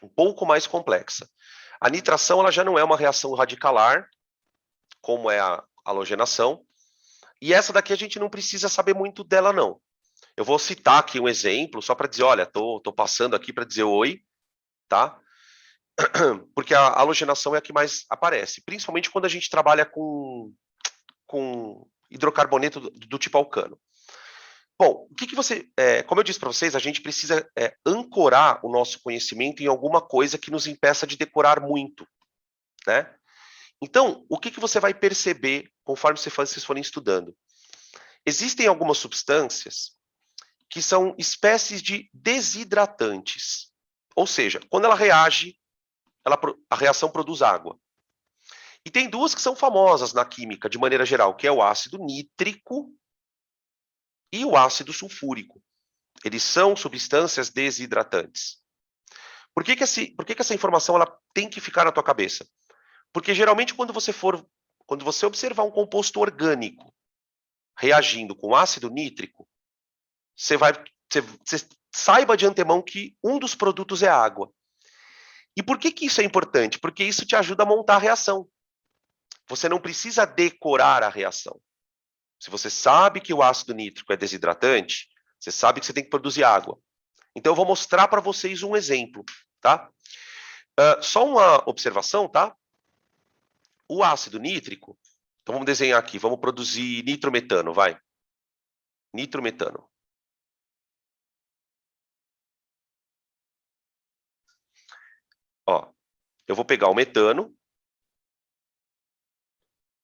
Um pouco mais complexa. A nitração ela já não é uma reação radicalar, como é a halogenação. E essa daqui a gente não precisa saber muito dela, não. Eu vou citar aqui um exemplo, só para dizer, olha, tô passando aqui para dizer oi, tá? Porque a halogenação é a que mais aparece, principalmente quando a gente trabalha com hidrocarboneto do tipo alcano. Bom, o que que você, como eu disse para vocês, a gente precisa ancorar o nosso conhecimento em alguma coisa que nos impeça de decorar muito, né? Então, o que que você vai perceber conforme vocês forem estudando? Existem algumas substâncias que são espécies de desidratantes. Ou seja, quando ela reage, a reação produz água. E tem duas que são famosas na química, de maneira geral, que é o ácido nítrico e o ácido sulfúrico. Eles são substâncias desidratantes. Por que que essa informação ela tem que ficar na tua cabeça? Porque geralmente quando você observar um composto orgânico reagindo com ácido nítrico, você saiba de antemão que um dos produtos é água. E por que que isso é importante? Porque isso te ajuda a montar a reação. Você não precisa decorar a reação. Se você sabe que o ácido nítrico é desidratante, você sabe que você tem que produzir água. Então eu vou mostrar para vocês um exemplo, tá? Só uma observação, tá? O ácido nítrico, então vamos desenhar aqui, vamos produzir nitrometano, vai. Nitrometano. Ó, eu vou pegar o metano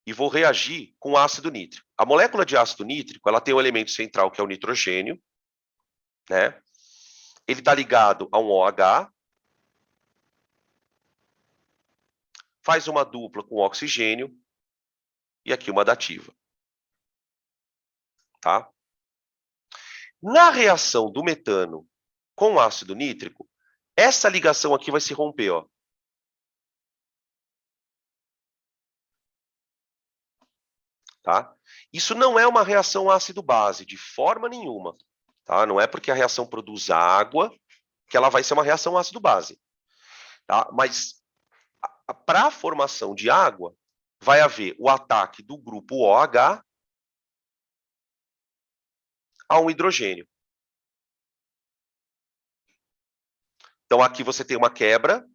e vou reagir com ácido nítrico. A molécula de ácido nítrico, ela tem um elemento central que é o nitrogênio, né? Ele está ligado a um OH, faz uma dupla com oxigênio e aqui uma dativa, tá? Na reação do metano com ácido nítrico, essa ligação aqui vai se romper, ó. Tá? Isso não é uma reação ácido-base, de forma nenhuma. Tá? Não é porque a reação produz água que ela vai ser uma reação ácido-base. Tá? Mas para a formação de água, vai haver o ataque do grupo OH a um hidrogênio. Então, aqui você tem uma quebra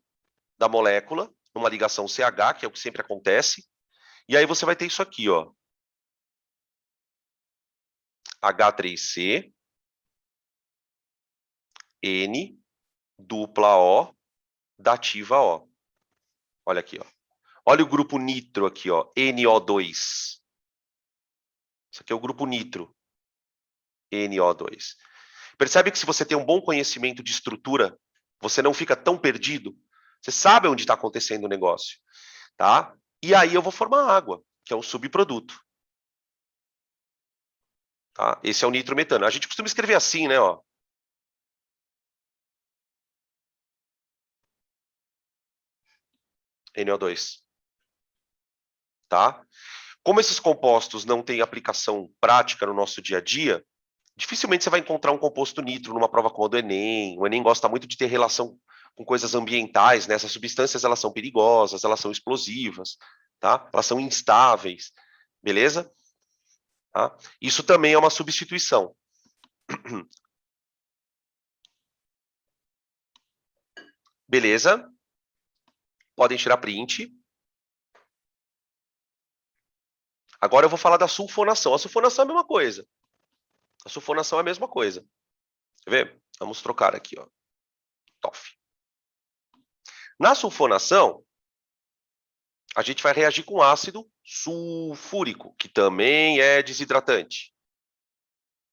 da molécula, uma ligação CH, que é o que sempre acontece, e aí você vai ter isso aqui, ó. H3C, N, dupla O, dativa O. Olha aqui, ó. Olha o grupo nitro aqui, ó, NO2. Isso aqui é o grupo nitro, NO2. Percebe que se você tem um bom conhecimento de estrutura, você não fica tão perdido. Você sabe onde está acontecendo o negócio, tá? E aí eu vou formar água, que é um subproduto. Tá? Esse é o nitrometano. A gente costuma escrever assim, né? Ó. NO2. Tá? Como esses compostos não têm aplicação prática no nosso dia a dia, dificilmente você vai encontrar um composto nitro numa prova como a do Enem. O Enem gosta muito de ter relação com coisas ambientais, né? Essas substâncias, elas são perigosas, elas são explosivas, tá? Elas são instáveis, beleza? Tá? Isso também é uma substituição. Beleza? Podem tirar print. Agora eu vou falar da sulfonação. A sulfonação é a mesma coisa. A sulfonação é a mesma coisa. Quer ver? Vamos trocar aqui, ó. TOF. Na sulfonação, a gente vai reagir com ácido sulfúrico, que também é desidratante.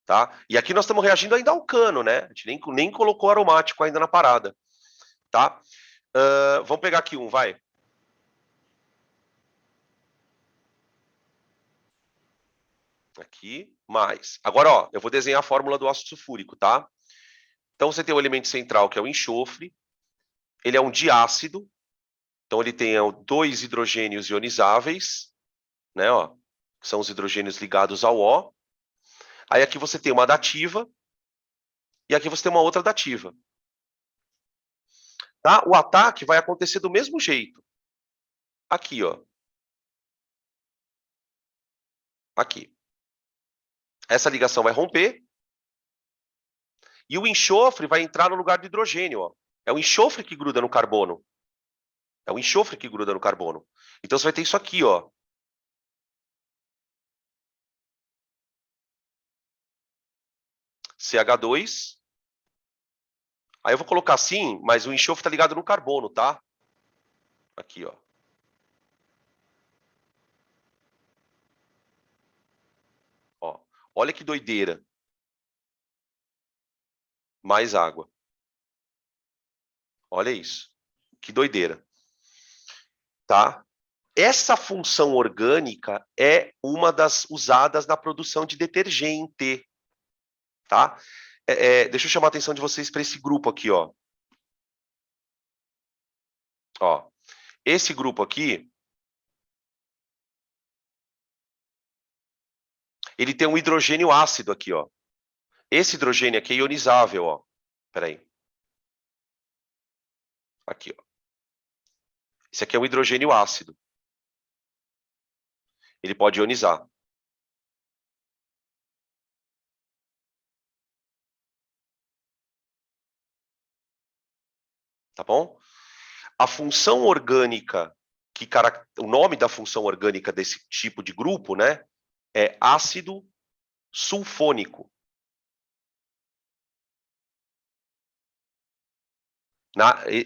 Tá? E aqui nós estamos reagindo ainda ao cano, né? A gente nem colocou aromático ainda na parada. Tá? Vamos pegar aqui um, vai. Aqui, mais. Agora, ó, eu vou desenhar a fórmula do ácido sulfúrico, tá? Então, você tem o elemento central, que é o enxofre. Ele é um diácido. Então, ele tem dois hidrogênios ionizáveis, né? Ó, que são os hidrogênios ligados ao O. Aí, aqui você tem uma dativa. E aqui você tem uma outra dativa. Tá? O ataque vai acontecer do mesmo jeito. Aqui, ó. Aqui. Essa ligação vai romper. E o enxofre vai entrar no lugar do hidrogênio, ó. É o enxofre que gruda no carbono. É o enxofre que gruda no carbono. Então, você vai ter isso aqui, ó. CH2. Aí eu vou colocar assim, mas o enxofre está ligado no carbono, tá? Aqui, ó. Ó. Olha que doideira. Mais água. Olha isso. Que doideira. Tá? Essa função orgânica é uma das usadas na produção de detergente. Tá? Deixa eu chamar a atenção de vocês para esse grupo aqui, ó. Ó. Esse grupo aqui, ele tem um hidrogênio ácido aqui, ó. Esse hidrogênio aqui é ionizável, ó. Peraí. Aqui, ó. Esse aqui é um hidrogênio ácido. Ele pode ionizar. Tá bom? A função orgânica, o nome da função orgânica desse tipo de grupo, né, é ácido sulfônico.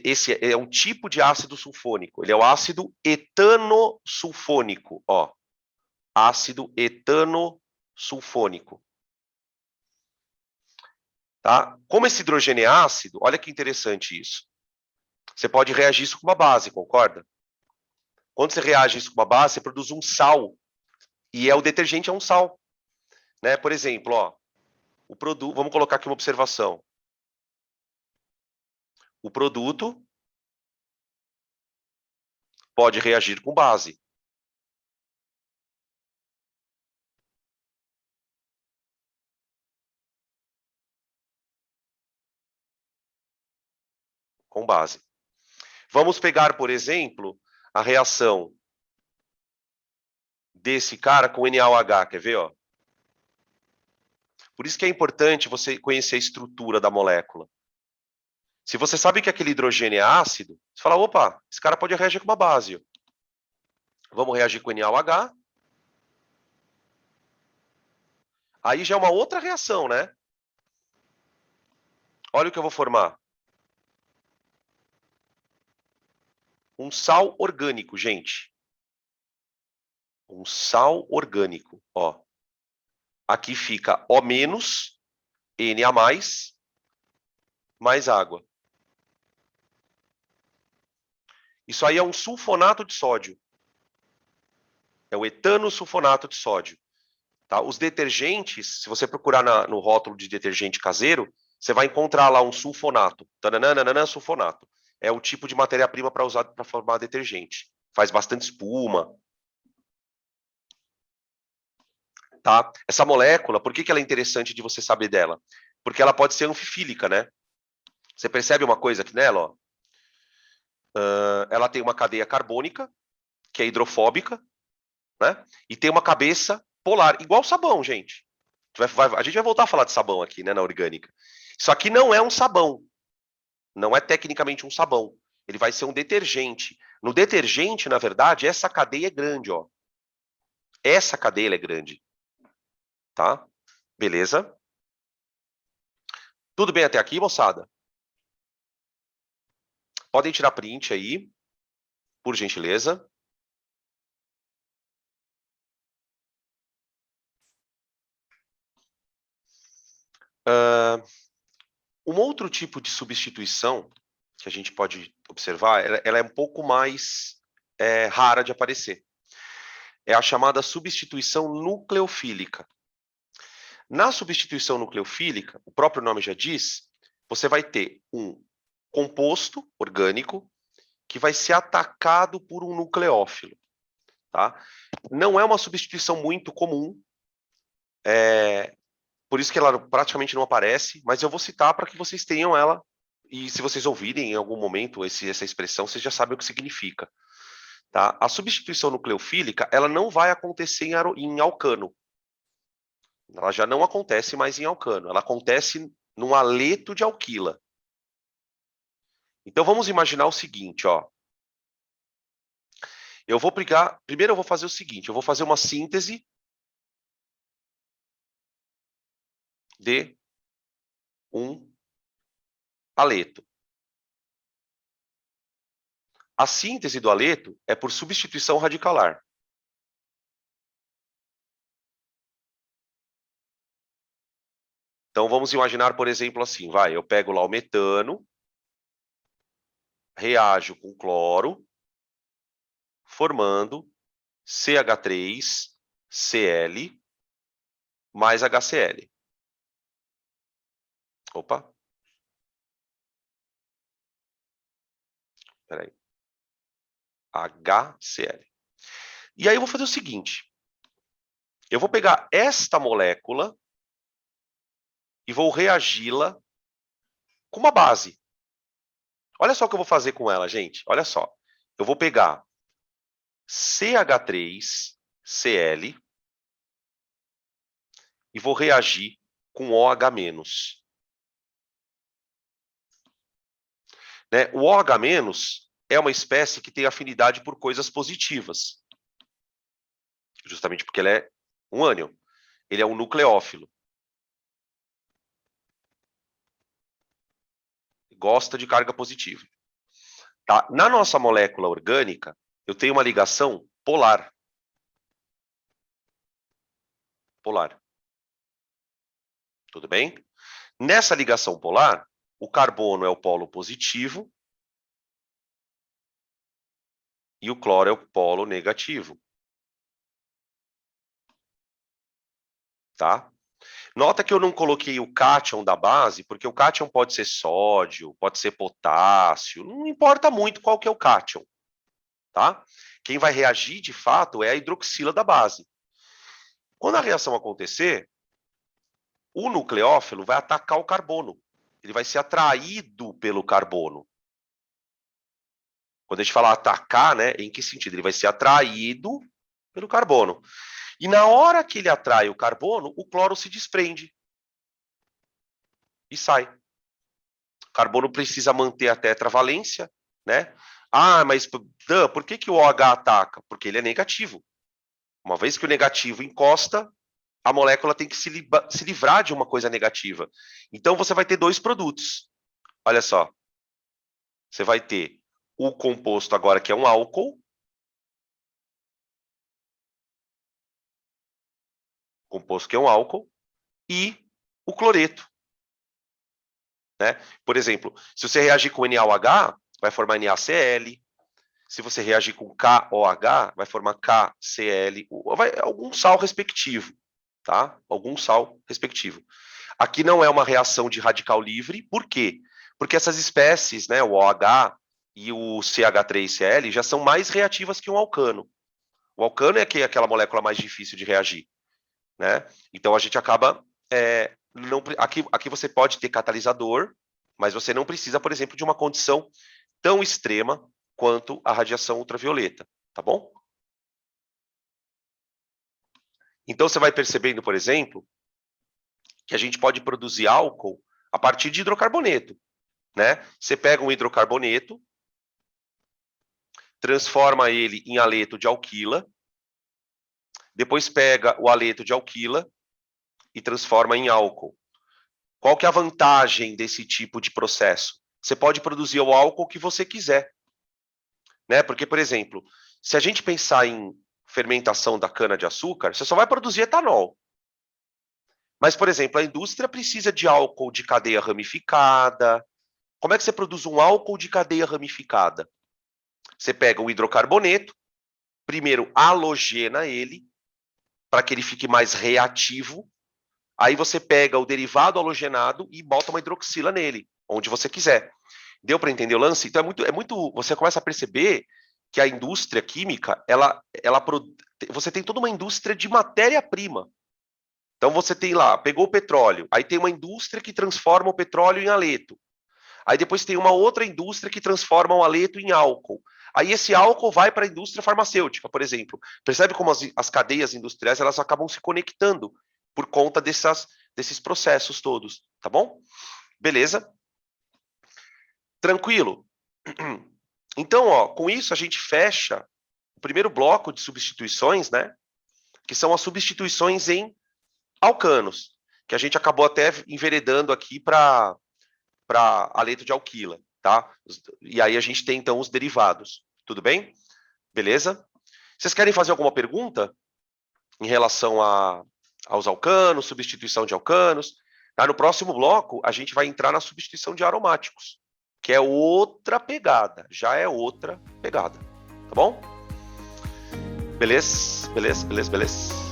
Esse é um tipo de ácido sulfônico. Ele é o ácido etanosulfônico, ó. Ácido etanosulfônico. Tá? Como esse hidrogênio é ácido, olha que interessante isso. Você pode reagir isso com uma base, concorda? Quando você reage isso com uma base, você produz um sal. E o detergente é um sal. Né? Por exemplo, ó, vamos colocar aqui uma observação. O produto pode reagir com base. Com base. Vamos pegar, por exemplo, a reação desse cara com NaOH, quer ver? Ó? Por isso que é importante você conhecer a estrutura da molécula. Se você sabe que aquele hidrogênio é ácido, você fala, opa, esse cara pode reagir com uma base. Ó. Vamos reagir com NaOH. Aí já é uma outra reação, né? Olha o que eu vou formar. Um sal orgânico, gente. Um sal orgânico, ó. Aqui fica O-, Na+, mais água. Isso aí é um sulfonato de sódio. É o etanosulfonato de sódio. Tá? Os detergentes, se você procurar no rótulo de detergente caseiro, você vai encontrar lá um sulfonato. Tananana, sulfonato. É o tipo de matéria-prima para usar para formar detergente. Faz bastante espuma. Tá? Essa molécula, por que ela é interessante de você saber dela? Porque ela pode ser anfifílica, né? Você percebe uma coisa aqui nela, ó? Ela tem uma cadeia carbônica, que é hidrofóbica, né? E tem uma cabeça polar, igual sabão, gente. A gente vai voltar a falar de sabão aqui, né, na orgânica. Isso aqui não é um sabão. Não é tecnicamente um sabão. Ele vai ser um detergente. No detergente, na verdade, essa cadeia é grande, ó. Essa cadeia é grande. Tá? Beleza? Tudo bem até aqui, moçada? Podem tirar print aí, por gentileza. Um outro tipo de substituição que a gente pode observar, ela é um pouco mais rara de aparecer. É a chamada substituição nucleofílica. Na substituição nucleofílica, o próprio nome já diz, você vai ter um composto orgânico que vai ser atacado por um nucleófilo. Tá? Não é uma substituição muito comum, por isso que ela praticamente não aparece, mas eu vou citar para que vocês tenham ela, e se vocês ouvirem em algum momento essa expressão, vocês já sabem o que significa. Tá? A substituição nucleofílica, ela não vai acontecer em alcano. Ela já não acontece mais em alcano, ela acontece num aleto de alquila. Então vamos imaginar o seguinte, ó. Primeiro eu vou fazer o seguinte, eu vou fazer uma síntese de um aleto. A síntese do aleto é por substituição radicalar. Então, vamos imaginar, por exemplo, assim, eu pego lá o metano, reajo com cloro, formando CH3Cl mais HCl. Opa. Peraí. HCl. E aí eu vou fazer o seguinte. Eu vou pegar esta molécula e vou reagi-la com uma base. Olha só o que eu vou fazer com ela, gente. Olha só. Eu vou pegar CH3Cl e vou reagir com OH-. Né? O OH- é uma espécie que tem afinidade por coisas positivas. Justamente porque ele é um ânion. Ele é um nucleófilo. Gosta de carga positiva. Tá? Na nossa molécula orgânica, eu tenho uma ligação polar. Polar. Tudo bem? Nessa ligação polar, o carbono é o polo positivo e o cloro é o polo negativo. Tá? Nota que eu não coloquei o cátion da base, porque o cátion pode ser sódio, pode ser potássio, não importa muito qual que é o cátion. Tá? Quem vai reagir, de fato, é a hidroxila da base. Quando a reação acontecer, o nucleófilo vai atacar o carbono. Ele vai ser atraído pelo carbono. Quando a gente fala atacar, né, em que sentido? Ele vai ser atraído pelo carbono. E na hora que ele atrai o carbono, o cloro se desprende e sai. O carbono precisa manter a tetravalência, né? Ah, mas por que o OH ataca? Porque ele é negativo. Uma vez que o negativo encosta, a molécula tem que se livrar de uma coisa negativa. Então, você vai ter dois produtos. Olha só. Você vai ter o composto agora, que é um álcool. Composto que é um álcool. E o cloreto. Né? Por exemplo, se você reagir com NaOH, vai formar NaCl. Se você reagir com KOH, vai formar KCl. Algum sal respectivo. Tá? Algum sal respectivo. Aqui não é uma reação de radical livre. Por quê? Porque essas espécies, né, o OH e o CH3Cl, já são mais reativas que um alcano. O alcano é aquela molécula mais difícil de reagir. Né? Então, a gente acaba... aqui você pode ter catalisador, mas você não precisa, por exemplo, de uma condição tão extrema quanto a radiação ultravioleta. Tá bom? Então, você vai percebendo, por exemplo, que a gente pode produzir álcool a partir de hidrocarboneto. Né? Você pega um hidrocarboneto, transforma ele em aleto de alquila, depois pega o aleto de alquila e transforma em álcool. Qual que é a vantagem desse tipo de processo? Você pode produzir o álcool que você quiser. Né? Porque, por exemplo, se a gente pensar em fermentação da cana-de-açúcar, você só vai produzir etanol. Mas, por exemplo, a indústria precisa de álcool de cadeia ramificada. Como é que você produz um álcool de cadeia ramificada? Você pega o hidrocarboneto, primeiro halogena ele, para que ele fique mais reativo. Aí você pega o derivado halogenado e bota uma hidroxila nele, onde você quiser. Deu para entender o lance? Então é muito. Você começa a perceber que a indústria química, você tem toda uma indústria de matéria-prima. Então você tem lá, pegou o petróleo, aí tem uma indústria que transforma o petróleo em aleto. Aí depois tem uma outra indústria que transforma o aleto em álcool. Aí esse álcool vai para a indústria farmacêutica, por exemplo. Percebe como as cadeias industriais elas acabam se conectando por conta desses processos todos, tá bom? Beleza? Tranquilo? Então, com isso a gente fecha o primeiro bloco de substituições, né? Que são as substituições em alcanos. que a gente acabou até enveredando aqui para aleto de alquila, tá? E aí a gente tem, então, os derivados. Tudo bem? Beleza? Vocês querem fazer alguma pergunta em relação aos alcanos, substituição de alcanos? Tá? No próximo bloco, a gente vai entrar na substituição de aromáticos, que é outra pegada, já é outra pegada. Tá bom? Beleza? Beleza, beleza, beleza.